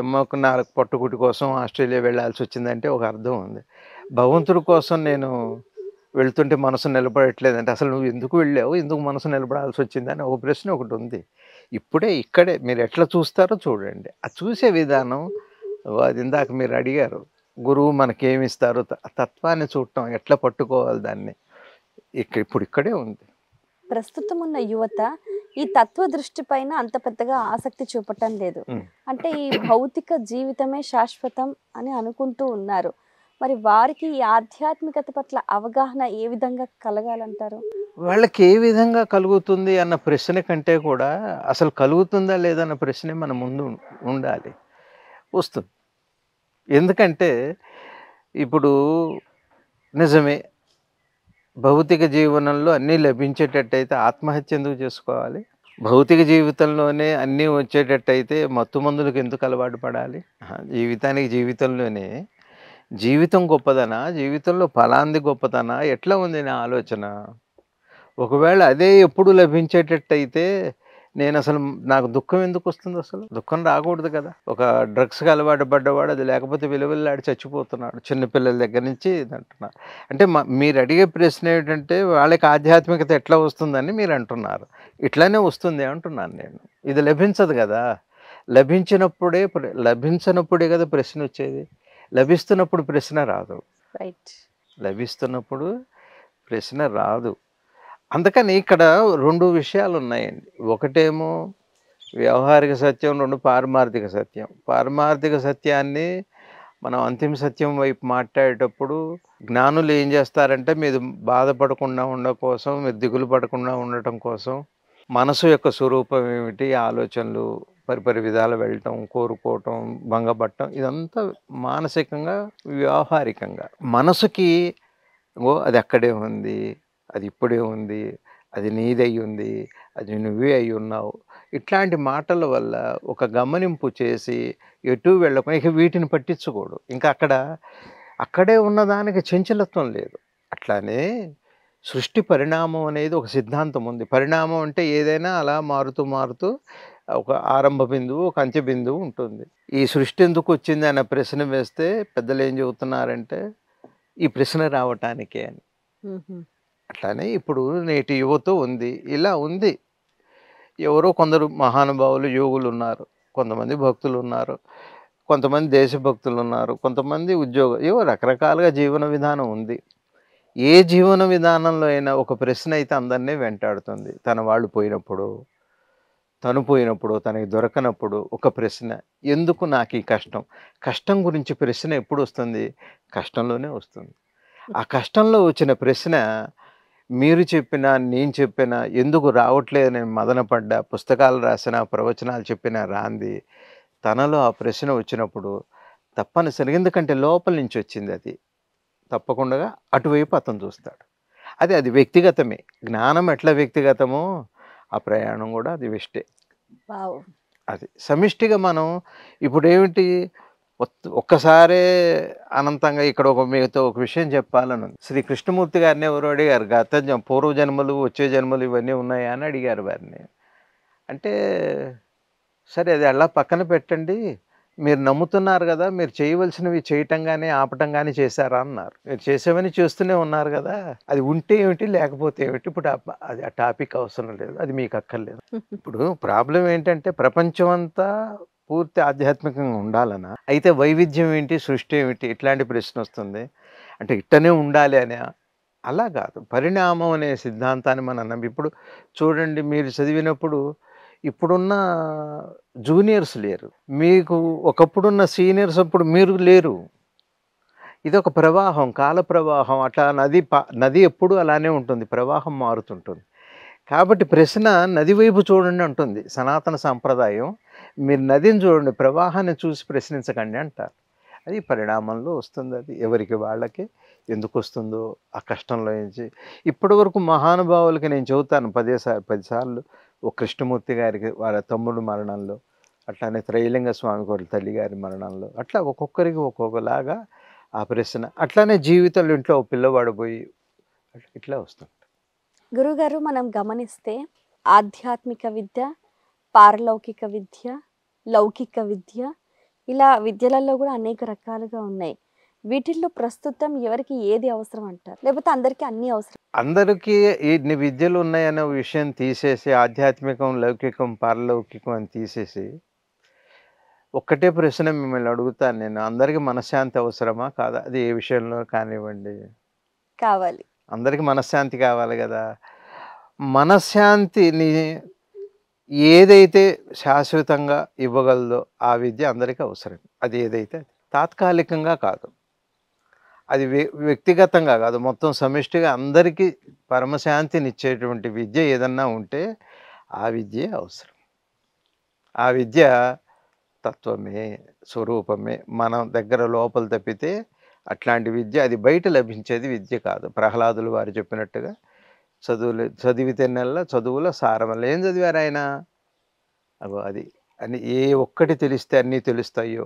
అమ్మకు 4 పట్టుకుటి కోసం ఆస్ట్రేలియా వెళ్ళాల్సి వచ్చిందంటే ఒక అర్థం ఉంది. భగవంతుడి కోసం నేను వెళ్తుంటే మనసు నిలబడట్లేదంటే అసలు నువ్వు ఎందుకు వెళ్ళావు, ఎందుకు మనసు నిలబడాల్సి వచ్చిందని ఒక ప్రశ్న ఒకటి ఉంది. ఇక్కడే మీరు ఎట్లా చూస్తారో చూడండి, ఆ చూసే విధానం. అది ఇందాక మీరు అడిగారు గురువు మనకేమిస్తారు, తత్వాన్ని చూడటం, ఎట్లా పట్టుకోవాలి దాన్ని, ఇక్కడే ఉంది. ప్రస్తుతం ఉన్న యువత ఈ తత్వ దృష్టి పైన అంత పెద్దగా ఆసక్తి చూపటం లేదు, అంటే ఈ భౌతిక జీవితమే శాశ్వతం అని అనుకుంటూ ఉన్నారు. మరి వారికి ఈ ఆధ్యాత్మికత పట్ల అవగాహన ఏ విధంగా కలగాలంటారు? వాళ్ళకి ఏ విధంగా కలుగుతుంది అన్న ప్రశ్న కంటే కూడా అసలు కలుగుతుందా లేదన్న ప్రశ్నే మన ముందు ఉండాలి, వస్తుంది. ఎందుకంటే ఇప్పుడు నిజమే భౌతిక జీవనంలో అన్నీ లభించేటట్టయితే ఆత్మహత్య ఎందుకు చేసుకోవాలి? భౌతిక జీవితంలోనే అన్నీ వచ్చేటట్టయితే మత్తు మందులకు ఎందుకు అలవాటు పడాలి? జీవితంలోనే జీవితం గొప్పదనా, జీవితంలో ఫలాంది గొప్పదనా, ఎట్లా ఉంది నా ఆలోచన? ఒకవేళ అదే ఎప్పుడు లభించేటట్టయితే నేను అసలు నాకు దుఃఖం ఎందుకు వస్తుంది? అసలు దుఃఖం రాకూడదు కదా. ఒక డ్రగ్స్కి అలవాటు పడ్డవాడు అది లేకపోతే విలువల్లాడి చచ్చిపోతున్నాడు, చిన్నపిల్లల దగ్గర నుంచి అంటున్నారు. అంటే మీరు అడిగే ప్రశ్న ఏమిటంటే వాళ్ళకి ఆధ్యాత్మికత ఎట్లా వస్తుందని మీరు అంటున్నారు. ఇట్లానే వస్తుంది అంటున్నాను నేను. ఇది లభించదు కదా, లభించినప్పుడే కదా ప్రశ్న వచ్చేది, లభిస్తున్నప్పుడు ప్రశ్న రాదు. రైట్. లభిస్తున్నప్పుడు ప్రశ్న రాదు. అందుకని ఇక్కడ 2 విషయాలున్నాయండి. ఒకటేమో వ్యావహారిక సత్యం, 2 పారమార్థిక సత్యం. పారమార్థిక సత్యాన్ని మనం అంతిమ సత్యం వైపు మాట్లాడేటప్పుడు జ్ఞానులు ఏం చేస్తారంటే, మీరు బాధపడకుండా కోసం, మీరు దిగులు పడకుండా ఉండటం కోసం, మనసు యొక్క స్వరూపం ఏమిటి, ఆలోచనలు పరిపరి విధాలు వెళ్ళటం, కోరుకోవటం, భంగపడటం ఇదంతా మానసికంగా, వ్యావహారికంగా. మనసుకి అది అక్కడే ఉంది, అది ఇప్పుడే ఉంది, అది నీదై ఉంది, అది నువ్వే అయి ఉన్నావు. ఇట్లాంటి మాటల వల్ల ఒక గమనింపు చేసి ఎటు వెళ్ళకుండా ఇక వీటిని పట్టించుకోడు. ఇంకా అక్కడే ఉన్నదానికి చంచలత్వం లేదు. అట్లానే సృష్టి పరిణామం అనేది ఒక సిద్ధాంతం ఉంది. పరిణామం అంటే ఏదైనా అలా మారుతూ మారుతూ ఒక ఆరంభ బిందువు, ఒక అంత్య బిందువు ఉంటుంది. ఈ సృష్టి ఎందుకు వచ్చింది అనే ప్రశ్న వేస్తే పెద్దలు ఏం చెబుతున్నారంటే, ఈ ప్రశ్న రావటానికే అని. అట్లానే ఇప్పుడు నేటి యువత ఉంది, ఇలా ఉంది. ఎవరో కొందరు మహానుభావులు, యోగులు ఉన్నారు, కొంతమంది భక్తులు ఉన్నారు, కొంతమంది దేశభక్తులు ఉన్నారు, కొంతమంది ఏవో రకరకాలుగా జీవన విధానం ఉంది. ఏ జీవన విధానంలో అయినా ఒక ప్రశ్న అయితే అందరినీ వెంటాడుతుంది. తన వాళ్ళు పోయినప్పుడు, తను పోయినప్పుడు, తనకి దొరకనప్పుడు ఒక ప్రశ్న, ఎందుకు నాకు ఈ కష్టం? కష్టం గురించి ప్రశ్న ఎప్పుడు వస్తుంది? కష్టంలోనే వస్తుంది. ఆ కష్టంలో వచ్చిన ప్రశ్న మీరు చెప్పినా, నేను చెప్పినా ఎందుకు రావట్లేదు నేను మదనపడ్డా, పుస్తకాలు రాసినా, ప్రవచనాలు చెప్పినా రాంది. తనలో ఆ ప్రశ్న వచ్చినప్పుడు తప్పనిసరిగా, ఎందుకంటే లోపల నుంచి వచ్చింది అది, తప్పకుండా అటువైపు అతను చూస్తాడు. అది వ్యక్తిగతమే. జ్ఞానం ఎట్లా వ్యక్తిగతమో ఆ ప్రయాణం కూడా అది వెస్టే. వావ్! అది సమిష్టిగా మనం ఇప్పుడేమిటి ఒక్కసారే అనంతంగా ఇక్కడ మీతో ఒక విషయం చెప్పాలని ఉంది. శ్రీ కృష్ణమూర్తి గారిని ఎవరో అడిగారు, పూర్వ జన్మలు, వచ్చే జన్మలు ఇవన్నీ ఉన్నాయా అని అడిగారు వారిని. అంటే సరే అది అలా పక్కన పెట్టండి, మీరు నమ్ముతున్నారు కదా, మీరు చేయవలసినవి చేయటం కానీ ఆపటం కానీ చేశారా అన్నారు. మీరు చేసేవని చేస్తూనే ఉన్నారు కదా, అది ఉంటే ఏమిటి లేకపోతే ఏమిటి, ఇప్పుడు అది ఆ టాపిక్ అవసరం లేదు, అది మీకు అక్కర్లేదు. ఇప్పుడు ప్రాబ్లం ఏంటంటే ప్రపంచం అంతా పూర్తి ఆధ్యాత్మికంగా ఉండాలనా, అయితే వైవిధ్యం ఏంటి, సృష్టి ఏమిటి, ఇట్లాంటి ప్రశ్న వస్తుంది. అంటే ఇట్టనే ఉండాలి అని అలా కాదు. పరిణామం అనే సిద్ధాంతాన్ని మనం నమ్మి, ఇప్పుడు చూడండి, మీరు చదివినప్పుడు ఇప్పుడున్న జూనియర్స్ లేరు, మీకు ఒకప్పుడున్న సీనియర్స్ అప్పుడు మీరు లేరు. ఇదొక ప్రవాహం, కాల ప్రవాహం. అట్లా నది ఎప్పుడు అలానే ఉంటుంది, ప్రవాహం మారుతుంటుంది. కాబట్టి ప్రశ్న నది వైపు చూడండి అంటుంది సనాతన సాంప్రదాయం. మీరు నదిని చూడండి, ప్రవాహాన్ని చూసి ప్రశ్నించకండి అంటారు. అది పరిణామంలో వస్తుంది. అది ఎవరికి వాళ్ళకి ఎందుకు వస్తుందో ఆ కష్టంలో నుంచి. ఇప్పటి వరకు మహానుభావులకి నేను చెబుతాను 10 సార్లు, ఓ కృష్ణమూర్తి గారికి వాళ్ళ తమ్ముడు మరణంలో, అట్లానే త్రైలింగ స్వామి గారి తల్లి గారి మరణంలో, అట్లా ఒక్కొక్కరికి ఒక్కొక్కలాగా ఆ ప్రశ్న. అట్లానే జీవితంలో ఇంట్లో ఓ పిల్లవాడు పోయి ఇట్లా వస్తుంది. గురుగారు, మనం గమనిస్తే ఆధ్యాత్మిక విద్య, పారలౌకిక విద్య, లౌకిక విద్య, ఇలా విద్యలలో కూడా అనేక రకాలుగా ఉన్నాయి. వీటిల్లో ప్రస్తుతం ఎవరికి ఏది అవసరం అంటారు? లేకపోతే అందరికీ అన్నీ అవసరం? అందరికీ ఇన్ని విద్యలు ఉన్నాయనే విషయం తీసేసి, ఆధ్యాత్మికం, లౌకికం, పారలౌకికం అని తీసేసి, ఒక్కటే ప్రశ్న మిమ్మల్ని అడుగుతాను నేను. అందరికీ మనశ్శాంతి అవసరమా కాదా? అది ఏ విషయంలో కానివ్వండి. కావాలి. అందరికీ మనశ్శాంతి కావాలి కదా. మనశ్శాంతిని ఏదైతే శాశ్వతంగా ఇవ్వగలదో ఆ విద్య అందరికీ అవసరం. అది ఏదైతే తాత్కాలికంగా కాదు, అది వ్యక్తిగతంగా కాదు, మొత్తం సమిష్టిగా అందరికీ పరమశాంతినిచ్చేటువంటి విద్య ఏదన్నా ఉంటే ఆ విద్యే అవసరం. ఆ విద్య తత్వమే, స్వరూపమే, మనం దగ్గర లోపల తప్పితే అట్లాంటి విద్య, అది బయట లభించేది విద్య కాదు. ప్రహ్లాదులు వారు చెప్పినట్టుగా చదివితే నెల చదువుల సారమల్ల. ఏం చదివారు ఆయన? అగో అది అని, ఏ ఒక్కటి తెలిస్తే అన్నీ తెలుస్తాయో,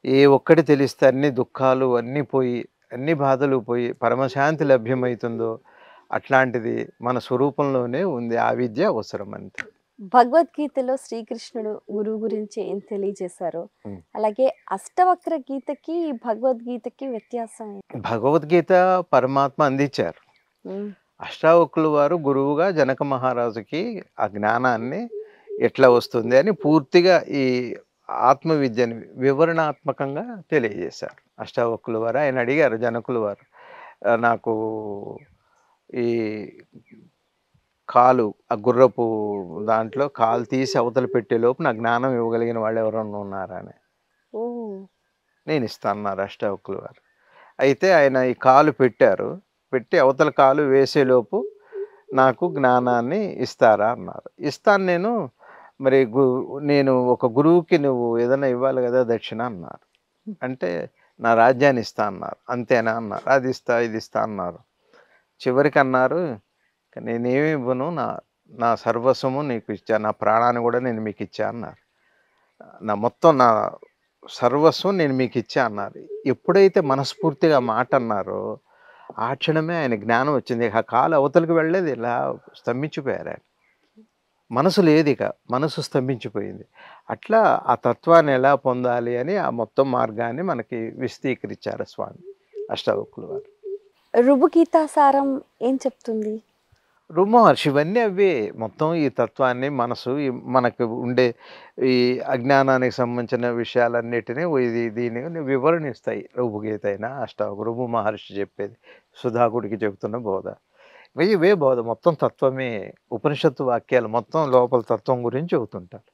ఏ ఒక్కటి తెలిస్తే అన్ని దుఃఖాలు అన్నీ పోయి, అన్ని బాధలు పోయి పరమశాంతి లభ్యమవుతుందో అట్లాంటిది మన స్వరూపంలోనే ఉంది. ఆ విద్య అవసరం అంతే. భగవద్గీతలో శ్రీకృష్ణుడు గురువు గురించి ఏం తెలియజేశారో, అలాగే అష్టవక్ర గీతకి భగవద్గీతకి వ్యత్యాసం ఏంటి? భగవద్గీత పరమాత్మ అందించారు. అష్టావక్రుల వారు గురువుగా జనక మహారాజుకి ఆ జ్ఞానాన్ని ఎట్లా వస్తుంది అని పూర్తిగా ఈ ఆత్మ విద్యని వివరణాత్మకంగా తెలియజేశారు అష్టావక్రుల వారు. ఆయన అడిగారు జనకుల వారు, నాకు ఈ కాలు ఆ గుర్రపు దాంట్లో కాలు తీసి అవతల పెట్టేలోపు నా జ్ఞానం ఇవ్వగలిగిన వాళ్ళు ఎవరన్నా ఉన్నారా అని. ఓ. నేను ఇస్తా అన్నారు అష్టావకులు వారు. అయితే ఆయన ఈ కాలు పెట్టారు. పెట్టి అవతల కాలు వేసేలోపు నాకు జ్ఞానాన్ని ఇస్తారా అన్నారు. ఇస్తాను నేను. మరి నేను ఒక గురువుకి నువ్వు ఏదైనా ఇవ్వాలి కదా దక్షిణ అన్నారు. అంటే నా రాజ్యాన్ని ఇస్తా అన్నారు. అంతేనా అన్నారు. అది ఇస్తా ఇది ఇస్తా అన్నారు. చివరికి అన్నారు, నేనేమి ఇవ్వను, నా సర్వస్వము నీకు ఇచ్చా, నా ప్రాణాన్ని కూడా నేను మీకు ఇచ్చా అన్నారు. మొత్తం నా సర్వస్వం నేను మీకు ఇచ్చా అన్నారు. ఎప్పుడైతే మనస్ఫూర్తిగా మాట అన్నారో ఆ క్షణమే ఆయన జ్ఞానం వచ్చింది. ఆ కాలు అవతలికి వెళ్ళలేదు, ఇలా స్తంభించిపోయారు ఆయన. మనసు లేదు, ఇక మనసు స్తంభించిపోయింది. అట్లా ఆ తత్వాన్ని ఎలా పొందాలి అని ఆ మొత్తం మార్గాన్ని మనకి విశదీకరించారు స్వామి అష్టావకులు వారు. రుభుగీతాసారం ఏం చెప్తుంది? మహర్షి ఇవన్నీ అవే. మొత్తం ఈ తత్వాన్ని మనసు మనకు ఉండే ఈ అజ్ఞానానికి సంబంధించిన విషయాలన్నిటినీ దీన్ని వివరణిస్తాయి. రుభుగీత అయినా రుభు మహర్షి చెప్పేది, సుధాకుడికి చెబుతున్న బోధ, ఇవే బోధ. మొత్తం తత్వమే. ఉపనిషత్తు వాక్యాలు మొత్తం లోపల తత్వం గురించి చెబుతుంటారు.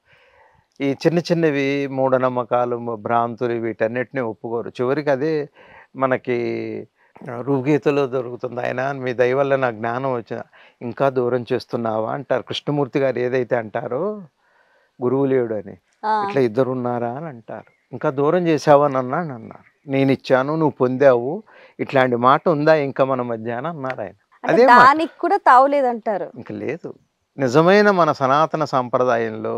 ఈ చిన్న చిన్నవి మూఢనమ్మకాలు, భ్రాంతులు వీటన్నిటిని ఒప్పుకోరు. చివరికి అదే మనకి రుభుగీతలో దొరుకుతుంది. ఆయన మీ దయ వల్ల నా జ్ఞానం వచ్చిన, ఇంకా దూరం చేస్తున్నావా అంటారు. కృష్ణమూర్తి గారు ఏదైతే అంటారో గురువు లేడు అని, ఇట్లా ఇద్దరు ఉన్నారా అని అంటారు. ఇంకా దూరం చేసావా అన్నారు. నేను ఇచ్చాను, నువ్వు పొందావు, ఇట్లాంటి మాట ఉందా ఇంకా మన మధ్య అని అన్నారు ఆయన. అదే దానికి కూడా తావులేదంటారు. ఇంకా లేదు. నిజమైన మన సనాతన సంప్రదాయంలో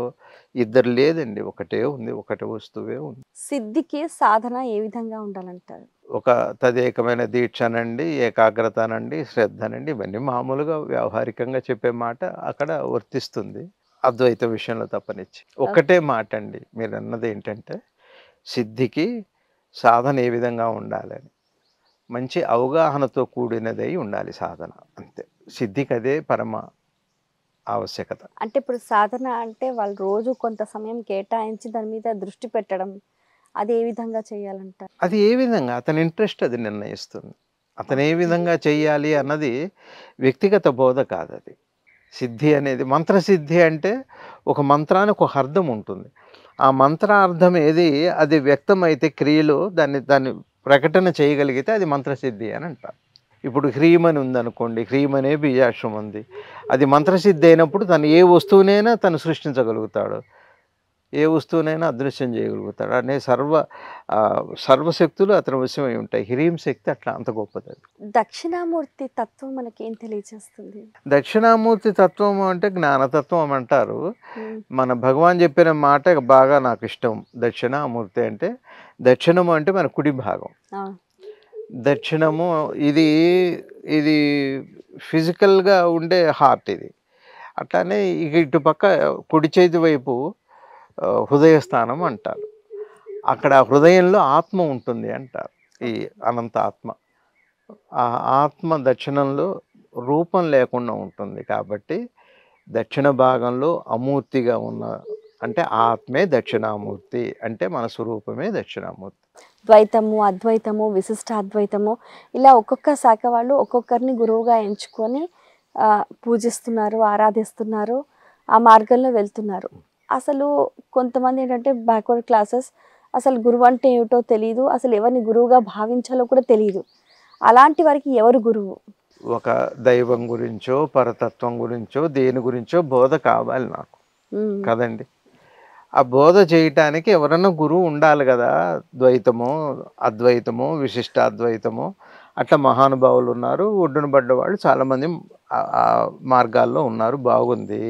ఇద్దరు లేదండి, ఒకటే ఉంది, ఒకటే వస్తువే ఉంది. సిద్ధికి సాధన ఏ విధంగా ఉండాలంటారు? ఒక తదేకమైన దీక్షనండి, ఏకాగ్రతనండి, శ్రద్ధనండి, ఇవన్నీ మామూలుగా వ్యవహారికంగా చెప్పే మాట అక్కడ వర్తిస్తుంది, అద్వైత విషయంలో తప్పనిచ్చి. ఒక్కటే మాట అండి మీరు అన్నది ఏంటంటే, సిద్ధికి సాధన ఏ విధంగా ఉండాలని మంచి అవగాహనతో కూడినదై ఉండాలి సాధన, అంతే. సిద్ధికి అదే పరమ ఆవశ్యకత. అంటే ఇప్పుడు సాధన అంటే వాళ్ళు రోజు కొంత సమయం కేటాయించి దాని మీద దృష్టి పెట్టడం, అది ఏ విధంగా చేయాలంటారు? అది ఏ విధంగా అతని ఇంట్రెస్ట్ అది నిర్ణయిస్తుంది. అతను ఏ విధంగా చెయ్యాలి అన్నది వ్యక్తిగత బోధ కాదు. అది సిద్ధి అనేది, మంత్రసిద్ధి అంటే ఒక మంత్రానికి ఒక అర్థం ఉంటుంది. ఆ మంత్రార్థం ఏది అది వ్యక్తమైతే క్రియలో దాన్ని ప్రకటన చేయగలిగితే అది మంత్రసిద్ధి అని అంటారు. ఇప్పుడు హ్రీం అని ఉందనుకోండి, హ్రీం అనే బీజాక్షరం ఉంది, అది మంత్రసిద్ధి అయినప్పుడు తను ఏ వస్తువునైనా తను సృష్టించగలుగుతాడు, ఏ వస్తువునైనా అదృశ్యం చేయగలుగుతాడు అనే సర్వశక్తులు అతని వశమై ఉంటాయి. హ్రీం శక్తి అట్లా అంత గొప్పది. దక్షిణామూర్తి తత్వం మనకి ఏం తెలియజేస్తుంది? దక్షిణామూర్తి తత్వం అంటే జ్ఞానతత్వం అంటారు. మన భగవాన్ చెప్పిన మాట బాగా నాకు ఇష్టం. దక్షిణామూర్తి అంటే, దక్షిణము అంటే మన కుడి భాగం. దక్షిణము ఇది ఫిజికల్గా ఉండే హార్ట్. ఇది అట్లానే ఇటు పక్క కుడి చేతి వైపు హృదయస్థానం అంటారు. అక్కడ హృదయంలో ఆత్మ ఉంటుంది అంటారు, ఈ అనంత ఆత్మ. ఆ ఆత్మ దక్షిణంలో రూపం లేకుండా ఉంటుంది కాబట్టి దక్షిణ భాగంలో అమూర్తిగా ఉన్న అంటే ఆత్మే దక్షిణామూర్తి, అంటే మన స్వరూపమే దక్షిణామూర్తి. ద్వైతము, అద్వైతము, విశిష్టాద్వైతము, ఇలా ఒక్కొక్క శాఖ వాళ్ళు ఒక్కొక్కరిని గురువుగా ఎంచుకొని పూజిస్తున్నారు, ఆరాధిస్తున్నారు, ఆ మార్గంలో వెళ్తున్నారు. అసలు కొంతమంది ఏంటంటే బ్యాక్వర్డ్ క్లాసెస్, అసలు గురువు అంటే ఏమిటో తెలియదు, అసలు ఎవరిని గురువుగా భావించాలో కూడా తెలియదు. అలాంటి వారికి ఎవరు గురువు? ఒక దైవం గురించో పరతత్వం గురించో దేని గురించో బోధ కావాలి నాకు కదండి. ఆ బోధ చేయటానికి ఎవరన్నా గురువు ఉండాలి కదా. ద్వైతము, అద్వైతము, విశిష్టాద్వైతము అట్లా మహానుభావులు ఉన్నారు, ఒడ్డున పడ్డవాళ్ళు చాలామంది ఆ మార్గాల్లో ఉన్నారు, బాగుంది.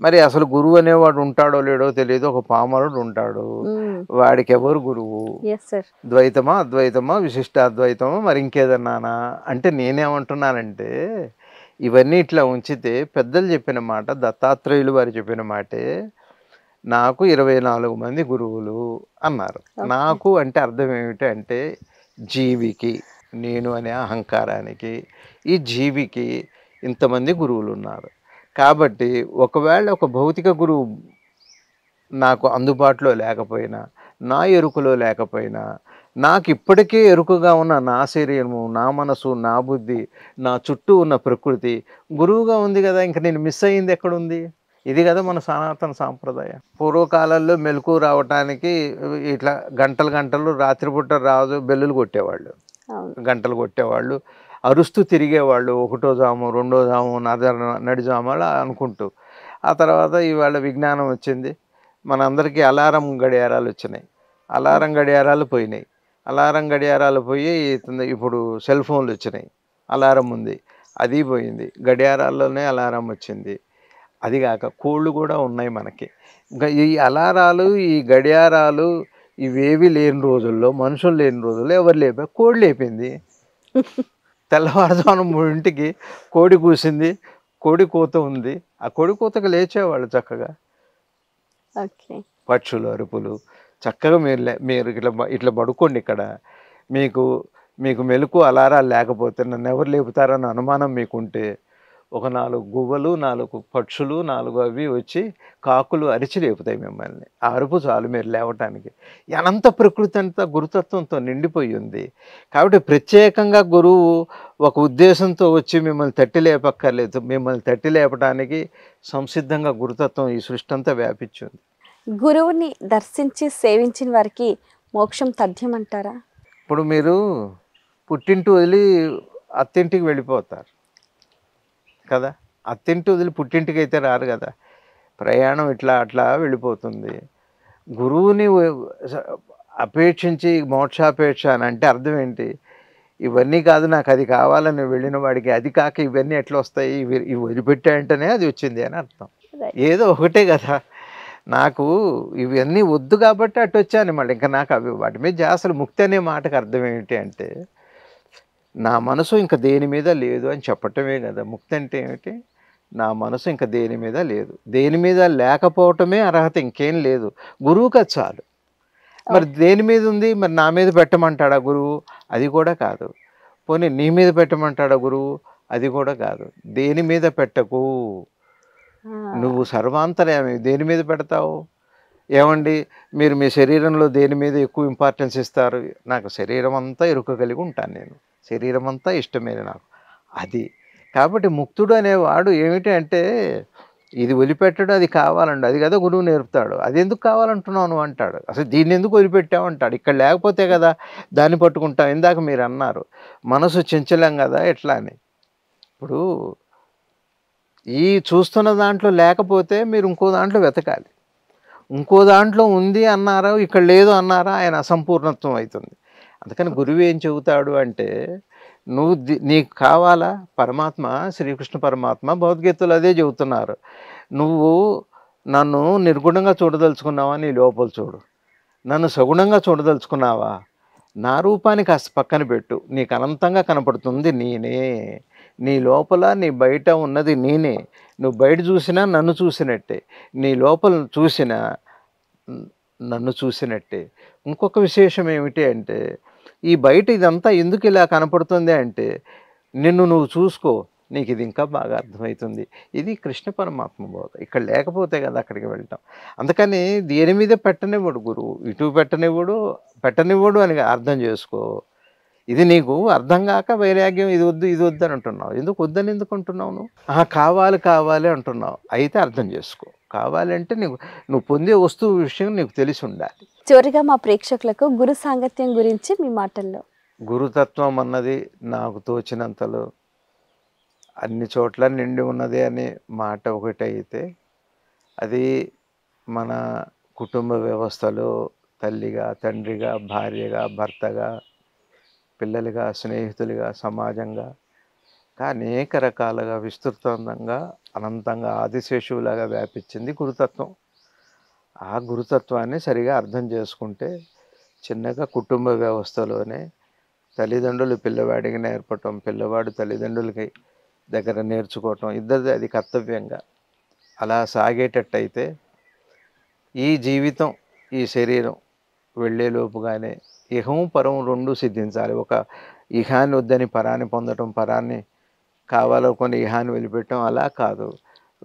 మరి అసలు గురువు అనేవాడు ఉంటాడో లేడో తెలియదు. ఒక పామరుడు ఉంటాడు, వాడికి ఎవరు గురువు? ద్వైతమా, అద్వైతమా, విశిష్టాద్వైతమా, మరి ఇంకేదన్నానా అంటే నేనేమంటున్నానంటే, ఇవన్నీ ఇట్లా ఉంచితే పెద్దలు చెప్పిన మాట, దత్తాత్రేయులు వారు చెప్పిన మాటే, నాకు 24 మంది గురువులు అన్నారు. నాకు అంటే అర్థం ఏమిటి అంటే, జీవికి, నేను అనే అహంకారానికి, ఈ జీవికి ఇంతమంది గురువులు ఉన్నారు. కాబట్టి ఒకవేళ ఒక భౌతిక గురువు నాకు అందుబాటులో లేకపోయినా, నా ఎరుకలో లేకపోయినా, నాకు ఇప్పటికే ఎరుకగా ఉన్న నా శరీరము, నా మనసు, నా బుద్ధి, నా చుట్టూ ఉన్న ప్రకృతి గురువుగా ఉంది కదా, ఇంక నేను మిస్ అయ్యింది ఎక్కడుంది? ఇది కదా మన సనాతన సాంప్రదాయం. పూర్వకాలంలో మెలకువ రావటానికి ఇట్లా గంటలు గంటలు రాత్రిపూట రాజు బెల్లులు కొట్టేవాళ్ళు, అవును. గంటలు కొట్టేవాళ్ళు, అరుస్తూ తిరిగేవాళ్ళు. ఒకటో జాము, రెండో జాము, నడిజాము అలా అనుకుంటూ. ఆ తర్వాత ఇవాళ విజ్ఞానం వచ్చింది, మనందరికీ అలారం గడియారాలు వచ్చినాయి. అలారం గడియారాలు పోయినాయి. అలారం గడియారాలు పోయి ఇప్పుడు సెల్ ఫోన్లు వచ్చినాయి. అలారం ఉంది, అది పోయింది. గడియారాల్లోనే అలారం వచ్చింది. అది కాక కోళ్ళు కూడా ఉన్నాయి మనకి. ఇంకా ఈ అలారాలు, ఈ గడియారాలు ఇవేవి లేని రోజుల్లో, మనుషులు లేని రోజుల్లో ఎవరు లేపారు? కోడి లేపింది. తెల్లవారుజామున 3కి కోడి కూసింది, కోడి కూత ఉంది. ఆ కోడి కూతకు లేచేవాళ్ళు చక్కగా. ఓకే. పక్షులు అరుపులు చక్కగా మీరు ఇట్లా ఇట్లా పడుకోండి ఇక్కడ. మీకు మీకు మెలకు అలారాలు లేకపోతే నన్ను ఎవరు లేపుతారన్న అనుమానం మీకుంటే ఒక 4 గువ్వలు, 4 పక్షులు, 4 అవి వచ్చి కాకులు అరిచి లేపుతాయి మిమ్మల్ని. ఆ అరుపు చాలు మీరు లేవటానికి. అనంత ప్రకృతి అంతా గురుతత్వంతో నిండిపోయి ఉంది. కాబట్టి ప్రత్యేకంగా గురువు ఒక ఉద్దేశంతో వచ్చి మిమ్మల్ని తట్టి లేపక్కర్లేదు. మిమ్మల్ని తట్టి లేపడానికి సంసిద్ధంగా గురుతత్వం ఈ సృష్టి అంతా వ్యాపించింది. గురువుని దర్శించి సేవించిన వారికి మోక్షం తథ్యమంటారా? ఇప్పుడు మీరు పుట్టింటి వదిలి అత్తింటికి వెళ్ళిపోతారు కదా, అత్తింటి వదిలి పుట్టింటికి అయితే రారు కదా. ప్రయాణం ఇట్లా అట్లా వెళ్ళిపోతుంది. గురువుని అపేక్షించి మోక్షాపేక్ష అని అంటే అర్థం ఏంటి? ఇవన్నీ కాదు నాకు అది కావాలని వెళ్ళిన వాడికి అది కాక ఇవన్నీ ఎట్లా వస్తాయి, ఇవి వదిలిపెట్టాయంటేనే అది వచ్చింది అని అర్థం. ఏదో ఒకటే కదా, నాకు ఇవన్నీ వద్దు కాబట్టి అటు వచ్చాను. మళ్ళీ ఇంకా నాకు అవి వాటి మీద అసలు ముక్తి అనే మాటకు అర్థం ఏమిటి అంటే నా మనసు ఇంకా దేని మీద లేదు అని చెప్పటమే కదా ముక్తి అంటే ఏమిటి. నా మనసు ఇంకా దేని మీద లేదు, దేని మీద లేకపోవటమే అర్హత, ఇంకేం లేదు. గురువుకి అది చాలు. మరి దేని మీద ఉంది? మరి నా మీద పెట్టమంటాడా గురువు? అది కూడా కాదు. పోనీ నీ మీద పెట్టమంటాడా గురువు? అది కూడా కాదు. దేని మీద పెట్టకు, నువ్వు సర్వాంతర్యామి, దేని మీద పెడతావు? ఏమండి మీరు మీ శరీరంలో దేని మీద ఎక్కువ ఇంపార్టెన్స్ ఇస్తారు? నాకు శరీరం అంతా ఎరుక కలిగి ఉంటాను, నేను శరీరం అంతా ఇష్టమే నాకు. అది కాబట్టి ముక్తుడు అనేవాడు ఏమిటి అంటే ఇది వదిలిపెట్టడు, అది కావాలండి. అది కదా గురువు నేర్పుతాడు. అది ఎందుకు కావాలంటున్నావు నువ్వు అంటాడు. అసలు దీన్ని ఎందుకు వదిలిపెట్టావు అంటాడు. ఇక్కడ లేకపోతే కదా దాన్ని పట్టుకుంటాం. ఇందాక మీరు అన్నారు మనసు చంచలం కదా ఎట్లా అని. ఇప్పుడు ఈ చూస్తున్న దాంట్లో లేకపోతే మీరు ఇంకో దాంట్లో వెతకాలి. ఇంకో దాంట్లో ఉంది అన్నారా, ఇక్కడ లేదు అన్నారా, ఆయన అసంపూర్ణత్వం అవుతుంది. అందుకని గురువు ఏం చెబుతాడు అంటే నువ్వు నీకు కావాలా పరమాత్మ, శ్రీకృష్ణ పరమాత్మ భగవద్గీతలు అదే చెబుతున్నారు. నువ్వు నన్ను నిర్గుణంగా చూడదలుచుకున్నావా, నీ లోపల చూడు. నన్ను సగుణంగా చూడదలుచుకున్నావా, నా రూపాన్ని కాస్త పక్కన పెట్టు. నీకు అనంతంగా కనపడుతుంది నేనే. నీ లోపల నీ బయట ఉన్నది నేనే. నువ్వు బయట చూసినా నన్ను చూసినట్టే, నీ లోపల చూసినా నన్ను చూసినట్టే. ఇంకొక విశేషం ఏమిటి అంటే ఈ బయట ఇదంతా ఎందుకు ఇలా కనపడుతుంది అంటే నిన్ను నువ్వు చూసుకో, నీకు ఇది ఇంకా బాగా అర్థమవుతుంది. ఇది కృష్ణ పరమాత్మ బోధ. ఇక్కడ లేకపోతే కదా అక్కడికి వెళ్తాం. అందుకని దేని మీద పెట్టనివ్వడు గురువు, ఇటు పెట్టనివ్వడు అని అర్థం చేసుకో. ఇది నీకు అర్థం కాక వైరాగ్యం ఇది వద్దు ఇది వద్దు అని అంటున్నావు. ఎందుకు వద్దని ఎందుకు అంటున్నావు? నువ్వు కావాలి అంటున్నావు. అయితే అర్థం చేసుకో. కావాలంటే నువ్వు పొందే వస్తువు విషయం నీకు తెలిసి ఉండాలి. చివరిగా మా ప్రేక్షకులకు గురు సాంగత్యం గురించి మీ మాటల్లో. గురుతత్వం అన్నది నాకు తోచినంతలో అన్ని చోట్ల నిండి ఉన్నది అనే మాట ఒకటైతే అది మన కుటుంబ వ్యవస్థలో తల్లిగా, తండ్రిగా, భార్యగా, భర్తగా, పిల్లలుగా, స్నేహితులుగా, సమాజంగా అనేక రకాలుగా విస్తృతంగా అనంతంగా ఆదిశేషువులాగా వ్యాపించింది గురుతత్వం. ఆ గురుతత్వాన్ని సరిగా అర్థం చేసుకుంటే చిన్నగా కుటుంబ వ్యవస్థలోనే తల్లిదండ్రులు పిల్లవాడికి నేర్పటం, పిల్లవాడు తల్లిదండ్రులకి దగ్గర నేర్చుకోవటం, ఇద్దరిది అది కర్తవ్యంగా అలా సాగేటట్టయితే ఈ జీవితం, ఈ శరీరం వెళ్ళేలోపుగానే ఇహం పరం రెండు సిద్ధించాలి. ఒక ఇహాన్ని వద్దని పరాన్ని పొందటం, పరాన్ని కావాలనుకొని ఇహాన్ని వదిలిపెట్టడం అలా కాదు.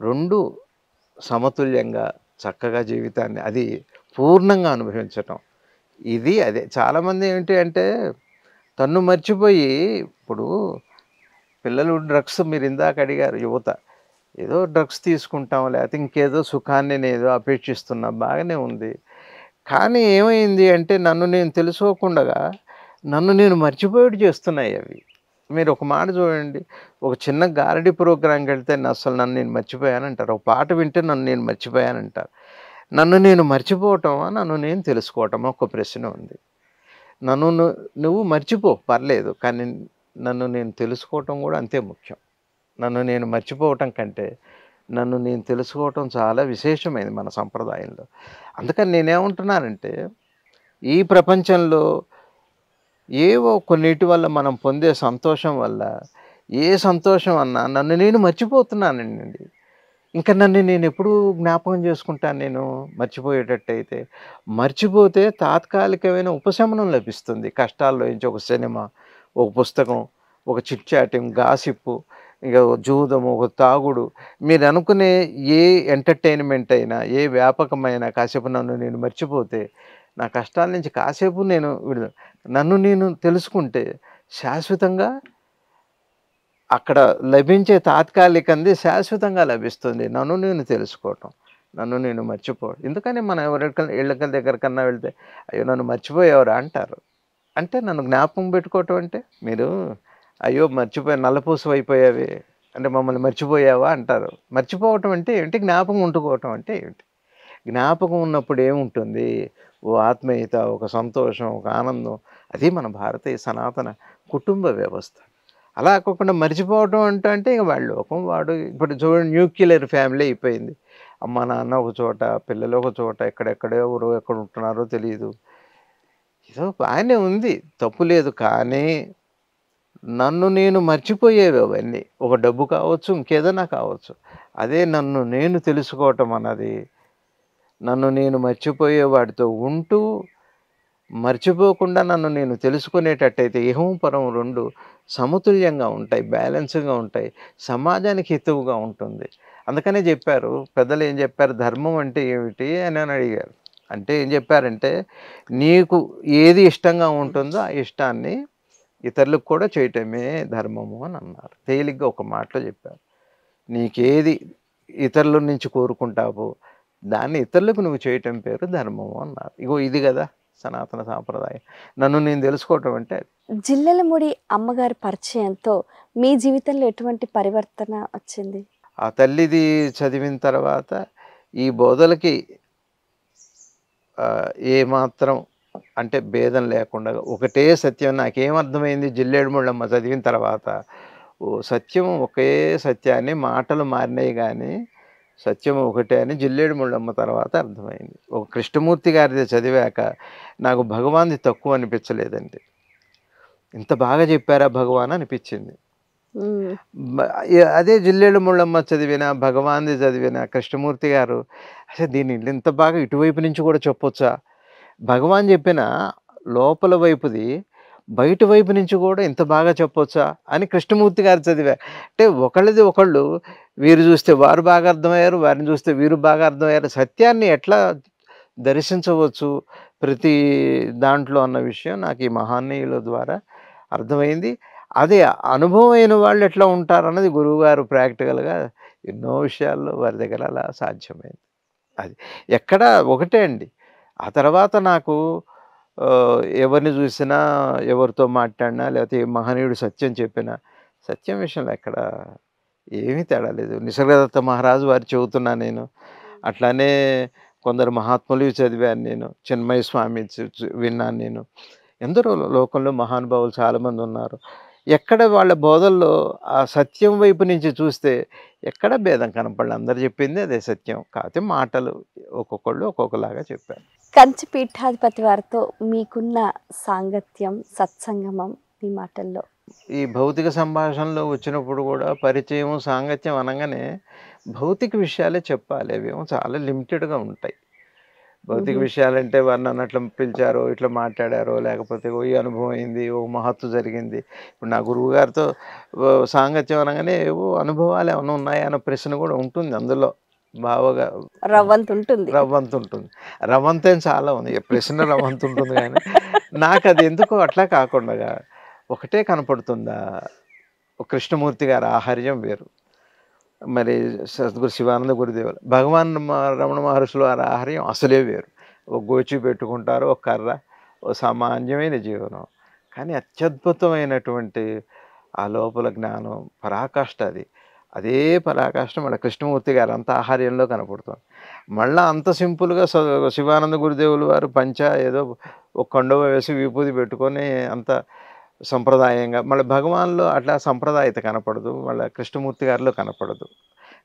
రెండు సమతుల్యంగా చక్కగా జీవితాన్ని అది పూర్ణంగా అనుభవించటం. ఇది అదే చాలామంది ఏంటి అంటే తన్ను మర్చిపోయి ఇప్పుడు పిల్లలు డ్రగ్స్ మీరు ఇందాక అడిగారు యువత ఏదో డ్రగ్స్ తీసుకుంటాం లేకపోతే ఇంకేదో సుఖాన్ని నేదో అపేక్షిస్తున్నా బాగానే ఉంది. కానీ ఏమైంది అంటే నన్ను నేను తెలుసుకోకుండగా నన్ను నేను మర్చిపోయేట్టు చేస్తున్నాయి అవి. మీరు ఒక మాట చూడండి. ఒక చిన్న గారడీ ప్రోగ్రామ్‌కెళ్తే అసలు నన్ను నేను మర్చిపోయానంటారు. ఒక పాట వింటే నన్ను నేను మర్చిపోయానంటారు. నన్ను నేను మర్చిపోవటమా? నన్ను నేను తెలుసుకోవటమా? ఒక ప్రశ్న ఉంది. నన్ను నువ్వు మర్చిపో పర్లేదు. కానీ నన్ను నేను తెలుసుకోవటం కూడా అంతే ముఖ్యం. నన్ను నేను మర్చిపోవటం కంటే నన్ను నేను తెలుసుకోవటం చాలా విశేషమైనది మన సంప్రదాయంలో. అందుకని నేనేమంటున్నానంటే ఈ ప్రపంచంలో ఏవో కొన్నిటి వల్ల మనం పొందే సంతోషం వల్ల ఏ సంతోషం అన్నా నన్ను నేను మర్చిపోతున్నానండి. ఇంకా నన్ను నేను ఎప్పుడు జ్ఞాపకం చేసుకుంటాను నేను మర్చిపోయేటట్టయితే. మర్చిపోతే తాత్కాలికమైన ఉపశమనం లభిస్తుంది. కష్టాల్లో నుంచి ఒక సినిమా, ఒక పుస్తకం, ఒక చిట్ చాటింగ్, గాసిప్పు, ఇక జూదము, ఒక తాగుడు. మీరు అనుకునే ఏ ఎంటర్‌టైన్‌మెంట్ అయినా, ఏ వ్యాపకమైన కాసేపు నన్ను నేను మర్చిపోతే, నా కష్టాల నుంచి కాసేపు నేను నన్ను నేను తెలుసుకుంటే శాశ్వతంగా అక్కడ లభించే తాత్కాలికంది శాశ్వతంగా లభిస్తుంది. నన్ను నేను తెలుసుకోవటం. నన్ను నేను మర్చిపోవడం. ఎందుకని మనం ఇళ్ళ దగ్గరకన్నా వెళ్తే, "అయ్యో! నన్ను మర్చిపోయావురా" అంటారు. అంటే నన్ను జ్ఞాపకం పెట్టుకోవటం అంటే, మీరు "అయ్యో! మర్చిపోయా నల్లపూసవైపోయావే" అంటే మమ్మల్ని మర్చిపోయావా అంటారు. మర్చిపోవటం అంటే ఏంటి? జ్ఞాపకం ఉంటుకోవటం అంటే ఏంటి? జ్ఞాపకం ఉన్నప్పుడు ఏముంటుంది? ఓ ఆత్మీయత, ఒక సంతోషం, ఒక ఆనందం. అది మన భారతీయ సనాతన కుటుంబ వ్యవస్థ. అలా కాకుండా మర్చిపోవటం అంటే ఇక వాడి లోకం వాడు. ఇప్పుడు చూడండి న్యూక్లియర్ ఫ్యామిలీ అయిపోయింది. అమ్మ, నాన్న ఒక చోట, పిల్లలు ఒక చోట, ఎక్కడెక్కడో ఎవరు ఎక్కడ ఉంటున్నారో తెలీదు. ఏదో బాగానే ఉంది. తప్పు లేదు. కానీ నన్ను నేను మర్చిపోయేవి అవన్నీ. ఒక డబ్బు కావచ్చు, ఇంకేదైనా కావచ్చు. అదే నన్ను నేను తెలుసుకోవటం అన్నది, నన్ను నేను మర్చిపోయే వాడితో ఉంటూ మర్చిపోకుండా నన్ను నేను తెలుసుకునేటట్టయితే ఇహం, పరం 2 సమతుల్యంగా ఉంటాయి. బ్యాలెన్స్‌గా ఉంటాయి. సమాజానికి హితవుగా ఉంటుంది. అందుకనే జెప్పారు. పెద్దలు ఏం జెప్పారు? ధర్మం అంటే ఏమిటి అని అడిగారు. అంటే ఏం జెప్పారంటే, నీకు ఏది ఇష్టంగా ఉంటుందో ఆ ఇష్టాన్ని ఇతరులకు కూడా చేయటమే ధర్మము అని అన్నారు. తేలిగ్గా ఒక మాటలో జెప్పారు. నీకేది ఇతరుల నుంచి కోరుకుంటావో దాన్ని ఇతరులకు నువ్వు చేయటం పేరు ధర్మము అన్నారు. ఇగో ఇది గదా! సనాతన సాంప్రదాయం. నన్ను నేను తెలుసుకోవటం అంటే అది. జిల్లెలమూడి అమ్మగారి పరిచయంతో మీ జీవితంలో ఎటువంటి పరివర్తన వచ్చింది? ఆ తల్లిది చదివిన తర్వాత ఈ బోధలకి ఏమాత్రం అంటే భేదం లేకుండా ఒకటే సత్యం నాకేమర్థమైంది జిల్లేడు ముళ్ళమ్మ చదివిన తర్వాత, ఓ సత్యం ఒకే సత్యాన్ని మాటలు మారినాయి గానీ సత్యం ఒకటే అని జిల్లేడు ముళ్ళమ్మ తర్వాత అర్థమైంది. ఒక కృష్ణమూర్తి గారిది చదివాక నాకు భగవాన్‌ది తక్కువ అనిపించలేదండి. ఇంత బాగా చెప్పారా భగవాన్ అనిపించింది. హ్మ్. అదే జిల్లేడు ముళ్ళమ్మ చదివిన, భగవాన్‌ది చదివిన కృష్ణమూర్తి గారు అసలు దీన్ని ఇంత బాగా ఇటువైపు నుంచి కూడా చెప్పొచ్చా? భగవాన్ చెప్పిన లోపల వైపుది బయట వైపు నుంచి కూడా ఇంత బాగా చెప్పొచ్చా? అని కృష్ణమూర్తి గారు చదివా. అంటే ఒకళ్ళది ఒకళ్ళు వీరు చూస్తే వారు బాగా అర్థమయ్యారు. వారిని చూస్తే వీరు బాగా అర్థమయ్యారు. సత్యాన్ని ఎట్లా దర్శించవచ్చు ప్రతి దాంట్లో అన్న విషయం నాకు ఈ మహనీయుల ద్వారా అర్థమైంది. అదే అనుభవం అయిన వాళ్ళు ఎట్లా ఉంటారన్నది గురువుగారు ప్రాక్టికల్‌గా ఎన్నో విషయాల్లో వారి దగ్గర అలా సాధ్యమైంది. అది. ఎక్కడ ఒకటే అండి. ఆ తర్వాత నాకు ఎవరిని చూసినా, ఎవరితో మాట్లాడినా, లేకపోతే ఏ మహనీయుడు సత్యం చెప్పినా, సత్యం విషయంలో ఎక్కడ ఏమీ తేడా లేదు. నిసర్గదత్త మహారాజు వారి చెబుతున్నా నేను. అట్లానే కొందరు మహాత్ములువి చదివాను నేను. చిన్మయ స్వామి విన్నాను నేను. ఎందరో లోకంలో మహానుభావులు చాలామంది ఉన్నారు. ఎక్కడ వాళ్ళ బోధల్లో ఆ సత్యం వైపు నుంచి చూస్తే ఎక్కడ భేదం కనపడలే. అందరూ చెప్పింది అదే సత్యం. కాకపోతే మాటలు ఒక్కొక్కళ్ళు ఒక్కొక్కలాగా చెప్పారు. కంచి పీఠాధిపతి వారితో మీకున్న సాంగత్యం, సత్సంగమం మీ మాటల్లో? ఈ భౌతిక సంభాషణలో వచ్చినప్పుడు కూడా పరిచయం, సాంగత్యం అనంగానే భౌతిక విషయాలే చెప్పాలి. అవేమో చాలా లిమిటెడ్‌గా ఉంటాయి. భౌతిక హుహు. విషయాలంటే వారిని అన్నట్లు పిలిచారో, ఇట్లా మాట్లాడారో, లేకపోతే ఓ ఈ అనుభవం అయింది, ఓ మహత్తు జరిగింది. ఇప్పుడు నా గురువుగారితో సాంగత్యం అనగానే ఏవో అనుభవాలు ఏమన్నా ఉన్నాయా అన్న ప్రశ్న కూడా ఉంటుంది అందులో. బావగా రవ్వంత ఉంటుంది. రవ్వంత ఉంటుంది. రవ్వంతేం చాలా ఉంది. ప్రశ్న రవ్వంత ఉంటుంది గానీ, నాకది ఎందుకో అట్లా కాకుండగా ఒకటే కనపడుతుందా, కృష్ణమూర్తి గారి ఆహార్యం వేరు. మరి సద్గురు శివానంద గురుదేవులు, భగవాన్ రమణ మహర్షులు వారి ఆహార్యం అసలే వేరు. ఒక గోచి పెట్టుకుంటారు, ఒక కర్ర, ఓ సామాన్యమైన జీవనం. కానీ అత్యద్భుతమైనటువంటి ఆ లోపల జ్ఞానం పరాకాష్ట అది. అదే పరాకాష్ట మళ్ళీ కృష్ణమూర్తి గారు అంత ఆహార్యంలో కనపడుతుంది. మళ్ళా అంత సింపుల్‌గా శివానంద గురుదేవులు వారు ఏదో ఒక కండువ వేసి విభూది పెట్టుకొని అంత సంప్రదాయంగా, మళ్ళీ భగవాన్‌లో అట్లా సంప్రదాయత కనపడదు. మళ్ళా కృష్ణమూర్తి గారిలో కనపడదు.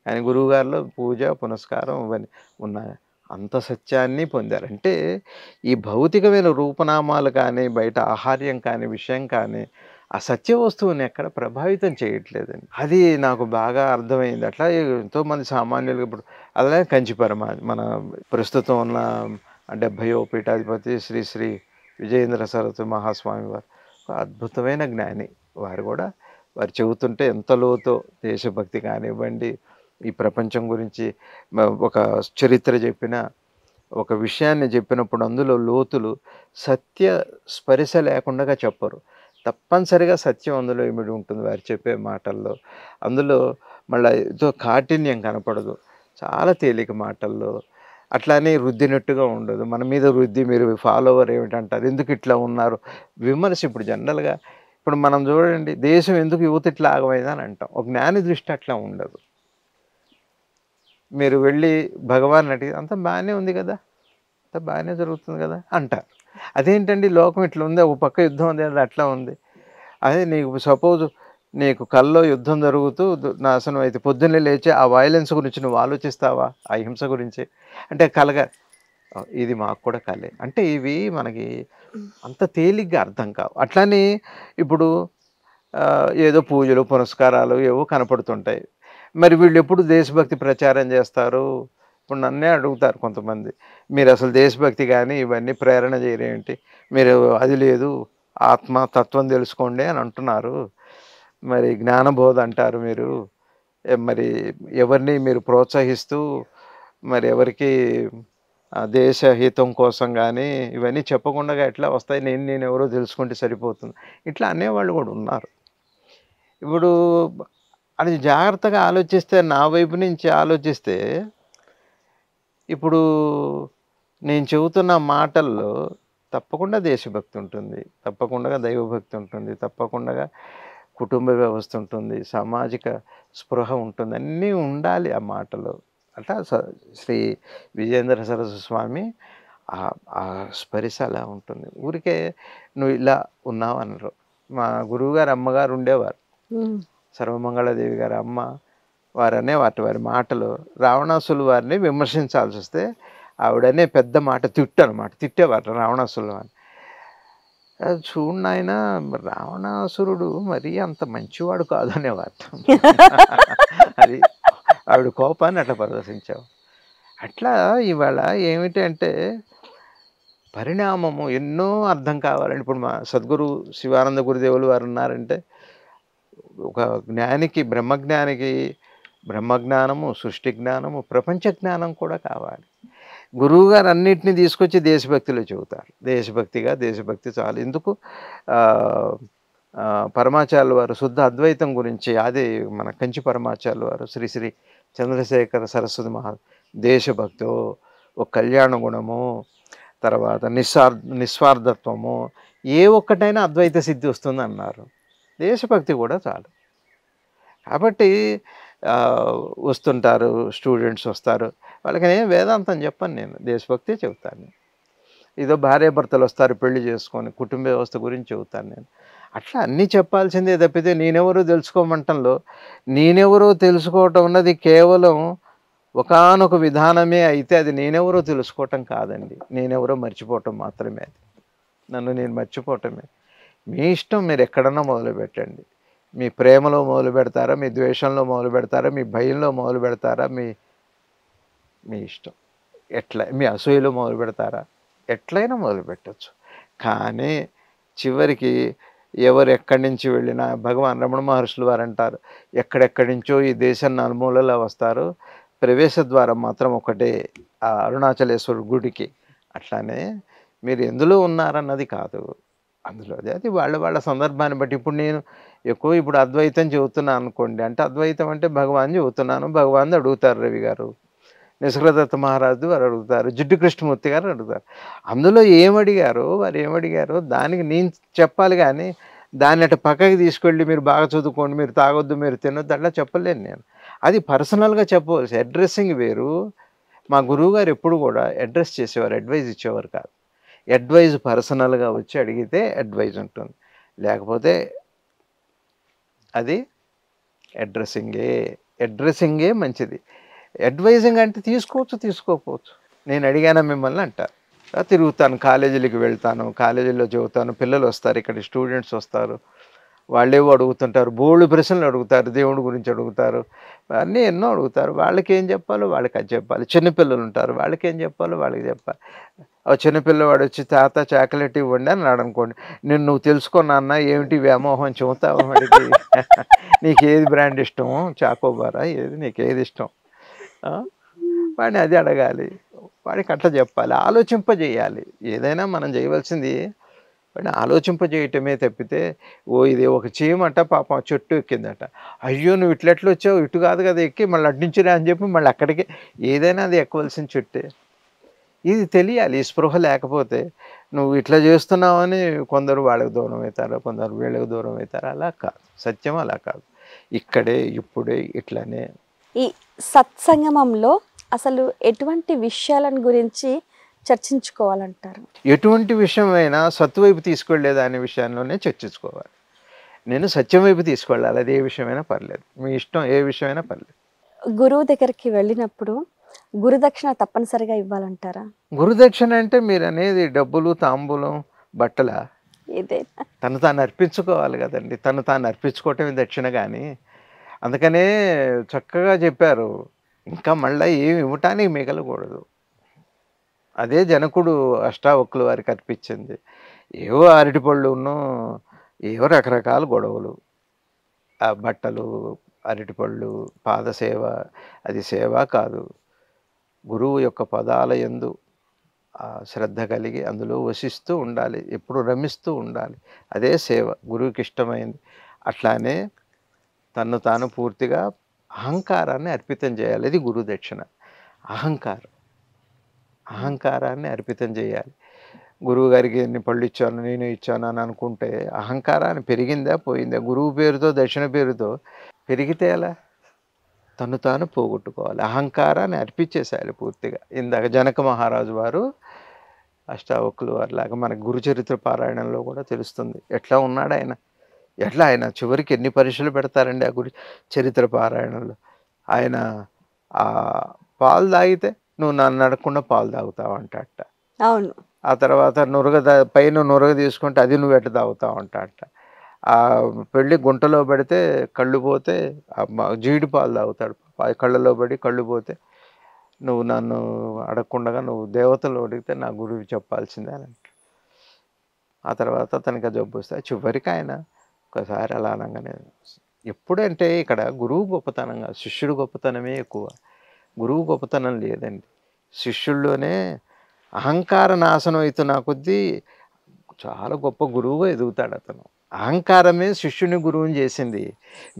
కానీ గురువుగారిలో పూజ, పునస్కారం ఇవన్నీ ఉన్నాయి. అంత సత్యాన్ని పొందారు. అంటే ఈ భౌతికమైన రూపనామాలు కానీ, బయట ఆహార్యం కానీ, విషయం కానీ, ఆ సత్య వస్తువుని ఎక్కడ ప్రభావితం చేయట్లేదండి. అది నాకు బాగా అర్థమైంది. అట్లా ఎంతోమంది సామాన్యులు ఇప్పుడు అలాగే కంచి మన ప్రస్తుతం ఉన్న 70వ పీఠాధిపతి శ్రీ శ్రీ విజయేంద్ర సరస్వతి మహాస్వామి వారు ఒక అద్భుతమైన జ్ఞాని. వారు కూడా వారు చెబుతుంటే ఎంత లోతో దేశభక్తి కానివ్వండి, ఈ ప్రపంచం గురించి ఒక చరిత్ర చెప్పిన ఒక విషయాన్ని చెప్పినప్పుడు అందులో లోతులు సత్య స్పర్శ లేకుండా చెప్పరు. తప్పనిసరిగా సత్యం అందులో ఇమిడి ఉంటుంది వారు చెప్పే మాటల్లో. అందులో మళ్ళీ ఏదో కాఠిన్యం కనపడదు. చాలా తేలిక మాటల్లో. అట్లానే రుద్దినట్టుగా ఉండదు. మన మీద రుద్ది మీరు ఫాలోవర్ ఏమిటంటారు, ఎందుకు ఇట్లా ఉన్నారు, విమర్శ. ఇప్పుడు జనరల్‌గా ఇప్పుడు మనం చూడండి, దేశం ఎందుకు యువత ఇట్లా ఆగమైందని అంటాం. ఒక జ్ఞాని దృష్టి అట్లా ఉండదు. మీరు వెళ్ళి భగవాన్ అడిగి అంతా బాగానే ఉంది కదా, అంతా బాగానే జరుగుతుంది కదా అంటారు. అదేంటండి లోకం ఇట్లా ఉంది, ఒక పక్క యుద్ధం ఉంది, అది అట్లా ఉంది. అదే నీకు సపోజ్ నీకు కల్లో యుద్ధం జరుగుతూ నాశనం అయితే పొద్దున్నే లేచి ఆ వయలెన్స్ గురించి నువ్వు ఆలోచిస్తావా, ఆ హింస గురించి? అంటే ఇది మాకు కూడా కలే. అంటే ఇవి మనకి అంత తేలిగ్గా అర్థం కావు. అట్లని ఇప్పుడు ఏదో పూజలు పునస్కారాలు ఏవో కనపడుతుంటాయి. మరి వీళ్ళు ఎప్పుడు దేశభక్తి ప్రచారం చేస్తారు? ఇప్పుడు నన్నే అడుగుతారు కొంతమంది, మీరు అసలు దేశభక్తి కానీ ఇవన్నీ ప్రేరణ చేయరేంటి, మీరు అది లేదు ఆత్మ తత్వం తెలుసుకోండి అని అంటున్నారు, మరి జ్ఞానబోధ అంటారు మీరు, మరి ఎవరిని మీరు ప్రోత్సహిస్తూ మరి ఎవరికి దేశ హితం కోసం కానీ ఇవన్నీ చెప్పకుండా ఎట్లా వస్తాయి, నేను ఎవరో తెలుసుకుంటే సరిపోతుంది, ఇట్లా అనేవాళ్ళు కూడా ఉన్నారు. ఇప్పుడు అది జాగ్రత్తగా ఆలోచిస్తే, నా వైపు నుంచి ఆలోచిస్తే, ఇప్పుడు నేను చెబుతున్న మాటల్లో తప్పకుండా దేశభక్తి ఉంటుంది, తప్పకుండా దైవభక్తి ఉంటుంది, తప్పకుండా కుటుంబ వ్యవస్థ ఉంటుంది, సామాజిక స్పృహ ఉంటుంది, అన్నీ ఉండాలి ఆ మాటలో. అట్లా శ్రీ విజయేంద్ర సరస్వతి స్వామి ఆ స్పర్శ అలా ఉంటుంది. ఊరికే నువ్వు ఇలా ఉన్నావు అనరు. మా గురువుగారు అమ్మగారు ఉండేవారు, సర్వమంగళదేవి గారి అమ్మ. వారనే వారి మాటలు రావణాసులు వారిని విమర్శించాల్సి వస్తే ఆవిడనే పెద్ద మాట అనమాట, తిట్టేవారు రావణాసులు వారిని. చూడు నాయన, రావణాసురుడు మరీ అంత మంచివాడు కాదనేవారు. అది ఆవిడ కోపాన్ని అట్లా ప్రదర్శించావు. అట్లా ఇవాళ ఏమిటంటే పరిణామము ఎన్నో అర్థం కావాలండి. ఇప్పుడు మా సద్గురు శివానంద గురుదేవులు వారు ఉన్నారంటే, ఒక జ్ఞానికి బ్రహ్మజ్ఞానికి బ్రహ్మజ్ఞానము, సృష్టి జ్ఞానము, ప్రపంచ జ్ఞానం కూడా కావాలి. గురువుగారు అన్నిటినీ తీసుకొచ్చి దేశభక్తిలో చెబుతారు. దేశభక్తి చాలు. ఎందుకు పరమాచార్యుల వారు శుద్ధ అద్వైతం గురించి, అదే మన కంచి పరమాచార్యుల వారు శ్రీ శ్రీ చంద్రశేఖర సరస్వతి దేశభక్తో, ఒక కళ్యాణ గుణము, తర్వాత నిస్వార్థత్వము, ఏ ఒక్కటైనా అద్వైత సిద్ధి వస్తుంది అన్నారు. దేశభక్తి కూడా చాలు. కాబట్టి వస్తుంటారు స్టూడెంట్స్ వస్తారు, వాళ్ళకి నేను వేదాంతం చెప్పను, నేను దేశభక్తి చెబుతాను. ఏదో భార్యాభర్తలు వస్తారు పెళ్లి చేసుకొని, కుటుంబ వ్యవస్థ గురించి చెబుతాను నేను. అట్లా అన్నీ చెప్పాల్సిందే తప్పితే నేనెవరో తెలుసుకోమంటంలో, నేనెవరో తెలుసుకోవటం అన్నది కేవలం ఒకానొక విధానమే అయితే అది నేనెవరో తెలుసుకోవటం కాదండి, నేనెవరో మర్చిపోవటం మాత్రమే. అది నన్ను నేను మర్చిపోవటమే. మీ ఇష్టం, మీరు ఎక్కడన్నా మొదలు పెట్టండి. మీ ప్రేమలో మొదలు పెడతారా, మీ ద్వేషంలో మొదలు పెడతారా, మీ భయంలో మొదలు పెడతారా, మీ ఇష్టం. మీ అసూయలో మొదలు పెడతారా, ఎట్లయినా మొదలు పెట్టచ్చు. కానీ చివరికి ఎవరు ఎక్కడి నుంచి వెళ్ళినా, భగవాన్ రమణ మహర్షులు వారు అంటారు, ఎక్కడెక్కడి నుంచో ఈ దేశం నలుమూలలా వస్తారు, ప్రవేశ ద్వారం మాత్రం ఒకటే ఆ అరుణాచలేశ్వరుడు గుడికి. అట్లానే మీరు ఎందులో ఉన్నారన్నది కాదు. అందులో అది వాళ్ళ వాళ్ళ సందర్భాన్ని బట్టి ఇప్పుడు అద్వైతం చెబుతున్నాను అనుకోండి. అంటే అద్వైతం అంటే భగవాన్ చెబుతున్నాను. భగవాన్ అడుగుతారు రవి గారు. నిసర్గదత్త మహారాజు వారు అడుగుతారు. జిడ్డు కృష్ణమూర్తి గారు అడుగుతారు. అందులో వారు ఏమడిగారో దానికి నేను చెప్పాలి గానీ, దాన్ని అటు పక్కకి తీసుకెళ్ళి మీరు బాగా చదువుకోండి, మీరు తాగొద్దు, మీరు తినొద్దు అట్లా చెప్పలేను నేను. అది పర్సనల్‌గా చెప్పవలసి. అడ్రెస్సింగ్ వేరు. మా గురువుగారు ఎప్పుడు కూడా అడ్రెస్ చేసేవారు. అడ్వైజ్ ఇచ్చేవారు కాదు. అడ్వైజ్ పర్సనల్‌గా వచ్చి అడిగితే అడ్వైజ్ ఉంటుంది. లేకపోతే అది అడ్రెస్సింగే మంచిది. అడ్వైజింగ్ అంటే తీసుకోవచ్చు, తీసుకోకపోవచ్చు. నేను అడిగానా మిమ్మల్ని అంటారు. తిరుగుతాను, కాలేజీలకి వెళ్తాను, కాలేజీల్లో చెబుతాను. పిల్లలు వస్తారు, ఇక్కడ స్టూడెంట్స్ వస్తారు. వాళ్ళేవో అడుగుతుంటారు, బోల్డు ప్రశ్నలు అడుగుతారు, దేవుడి గురించి అడుగుతారు, అన్నీ ఎన్నో అడుగుతారు. వాళ్ళకి ఏం చెప్పాలో వాళ్ళకి అది చెప్పాలి. చిన్నపిల్లలు ఉంటారు, వాళ్ళకి ఏం చెప్పాలో వాళ్ళకి చెప్పాలి. ఆ చిన్నపిల్లవాడు వచ్చి తాత చాక్లెట్ ఇవ్వండి అని అన్నాడు అనుకోండి, నువ్వు తెలుసుకో నాన్న ఏమిటి వ్యామోహం చెబుతావు వాడికి. నీకు ఏది బ్రాండ్ ఇష్టమో, చాకోబారా ఏది నీకు ఏది ఇష్టం, వాడిని అది అడగాలి, వాడికి అట్లా చెప్పాలి, ఆలోచింపజేయాలి. ఏదైనా మనం చేయవలసింది వాడిని ఆలోచింపజేయటమే తప్పితే, ఇది ఒక చీమట పాపం చెట్టు ఎక్కిందట, అయ్యో నువ్వు ఇట్లెట్లు వచ్చావు, ఇటు కాదు కదా ఎక్కి మళ్ళీ అడ్డించిరా అని చెప్పి మళ్ళీ అక్కడికి, ఏదైనా అది ఎక్కవలసిన చెట్టే. ఇది తెలియాలి. ఈ స్పృహ లేకపోతే నువ్వు ఇట్లా చేస్తున్నావని కొందరు వాళ్ళకి దూరం అవుతారు, కొందరు వీళ్ళకి దూరం అవుతారు. అలా కాదు, సత్యం అలా కాదు. ఇక్కడే ఇప్పుడే ఇట్లానే. ఈ సత్సంగమంలో అసలు ఎటువంటి విషయాలను గురించి చర్చించుకోవాలంటారు? ఎటువంటి విషయమైనా సత్తువైపు తీసుకెళ్లేదా అనే విషయంలోనే చర్చించుకోవాలి. నేను సత్యం వైపు తీసుకెళ్ళాలి, అది ఏ విషయమైనా పర్లేదు, మీ ఇష్టం, ఏ విషయమైనా పర్లేదు. గురువు దగ్గరికి వెళ్ళినప్పుడు గురుదక్షిణ తప్పనిసరిగా ఇవ్వాలంటారా? గురుదక్షిణ అంటే మీరు అనేది డబ్బులు, తాంబూలం, బట్టల? ఏదైనా తను తాను అర్పించుకోవాలి కదండి. తను తాను అర్పించుకోవటమే దక్షిణ. కానీ అందుకనే చక్కగా చెప్పారు, ఇంకా మళ్ళీ ఏమి ఇవ్వటానికి మిగలకూడదు. అదే జనకుడు అష్టావక్కుల వారికి అర్పించింది. ఏవో అరటిపళ్ళును, ఏవో రకరకాల గొడవలు, ఆ బట్టలు, అరటిపళ్ళు, పాదసేవ, అది సేవ కాదు. గురువు యొక్క పదాల యందు శ్రద్ధ కలిగి అందులో వసిస్తూ ఉండాలి, ఎప్పుడు రమిస్తూ ఉండాలి. అదే సేవ, గురువుకి ఇష్టమైంది. అట్లానే తన్ను తాను పూర్తిగా అహంకారాన్ని అర్పితం చేయాలి. ఇది గురు దక్షిణ. అహంకారాన్ని అర్పితం చేయాలి. గురువు గారికి ఎన్ని పళ్ళు ఇచ్చాను, నేను ఇచ్చాను అని అనుకుంటే అహంకారాన్ని పెరిగిందా పోయిందా? గురువు పేరుతో, దక్షిణ పేరుతో పెరిగితే ఎలా? తను తాను పోగొట్టుకోవాలి, అహంకారాన్ని అర్పించేసేయాలి పూర్తిగా. ఇందాక జనక మహారాజు వారు అష్టావక్కులు వారిలాగా మనకు గురుచరిత్ర పారాయణంలో కూడా తెలుస్తుంది ఎట్లా ఉన్నాడు ఆయన. ఆయన చివరికి ఎన్ని పరీక్షలు పెడతారండి ఆ గురు చరిత్ర పారాయణంలో. ఆయన ఆ పాలు తాగితే నువ్వు నన్ను అడగకుండా పాలు తాగుతావు అంటాట. అవును. ఆ తర్వాత పైన నురగ తీసుకుంటే అది నువ్వు ఎట్ట తాగుతావు అంటాట. ఆ పెళ్ళి గుంటలో పడితే కళ్ళు పోతే జీడి పాలు తాగుతాడు. కళ్ళలో పడి కళ్ళు పోతే నువ్వు నన్ను అడగకుండా నువ్వు దేవతలు అడిగితే నా గురువు చెప్పాల్సిందే అని అంటాడు. ఆ తర్వాత తనకి జబ్బు వస్తే చివరికి ఆయన ఒకసారి అలా అనగానే, ఎప్పుడంటే ఇక్కడ గురువు గొప్పతనంగా శిష్యుడు గొప్పతనమే ఎక్కువ. గురువు గొప్పతనం లేదండి. శిష్యుల్లోనే అహంకార నాశనం అవుతున్న కొద్దీ చాలా గొప్ప గురువుగా ఎదుగుతాడు అతను. అహంకారమే శిష్యుని గురువుని చేసింది.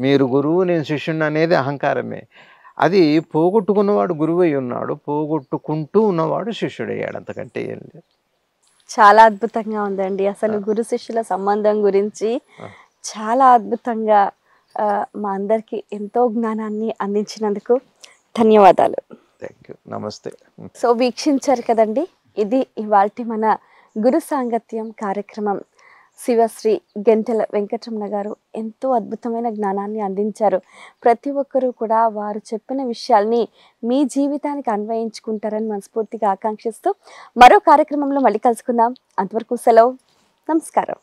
మీరు గురువు, నేను శిష్యుని అనేది అహంకారమే. అది పోగొట్టుకున్నవాడు గురువు అయి ఉన్నాడు, పోగొట్టుకుంటూ ఉన్నవాడు శిష్యుడయ్యాడు. అంతకంటే ఏం లేదు. చాలా అద్భుతంగా ఉందండి. అసలు గురు శిష్యుల సంబంధం గురించి చాలా అద్భుతంగా మా అందరికి ఎంతో జ్ఞానాన్ని అందించినందుకు ధన్యవాదాలు. Thank you. నమస్తే. సో వీక్షించారు కదండి, ఇది ఇవాల్టి మన గురు సాంగత్యం కార్యక్రమం. శివశ్రీ గెంటెల వెంకటరమణ గారు ఎంతో అద్భుతమైన జ్ఞానాన్ని అందించారు. ప్రతి ఒక్కరూ కూడా వారు చెప్పిన విషయాల్ని మీ జీవితానికి అన్వయించుకుంటారని మనస్ఫూర్తిగా ఆకాంక్షిస్తూ మరో కార్యక్రమంలో మళ్ళీ కలుసుకుందాం. అంతవరకు సెలవు. నమస్కారం.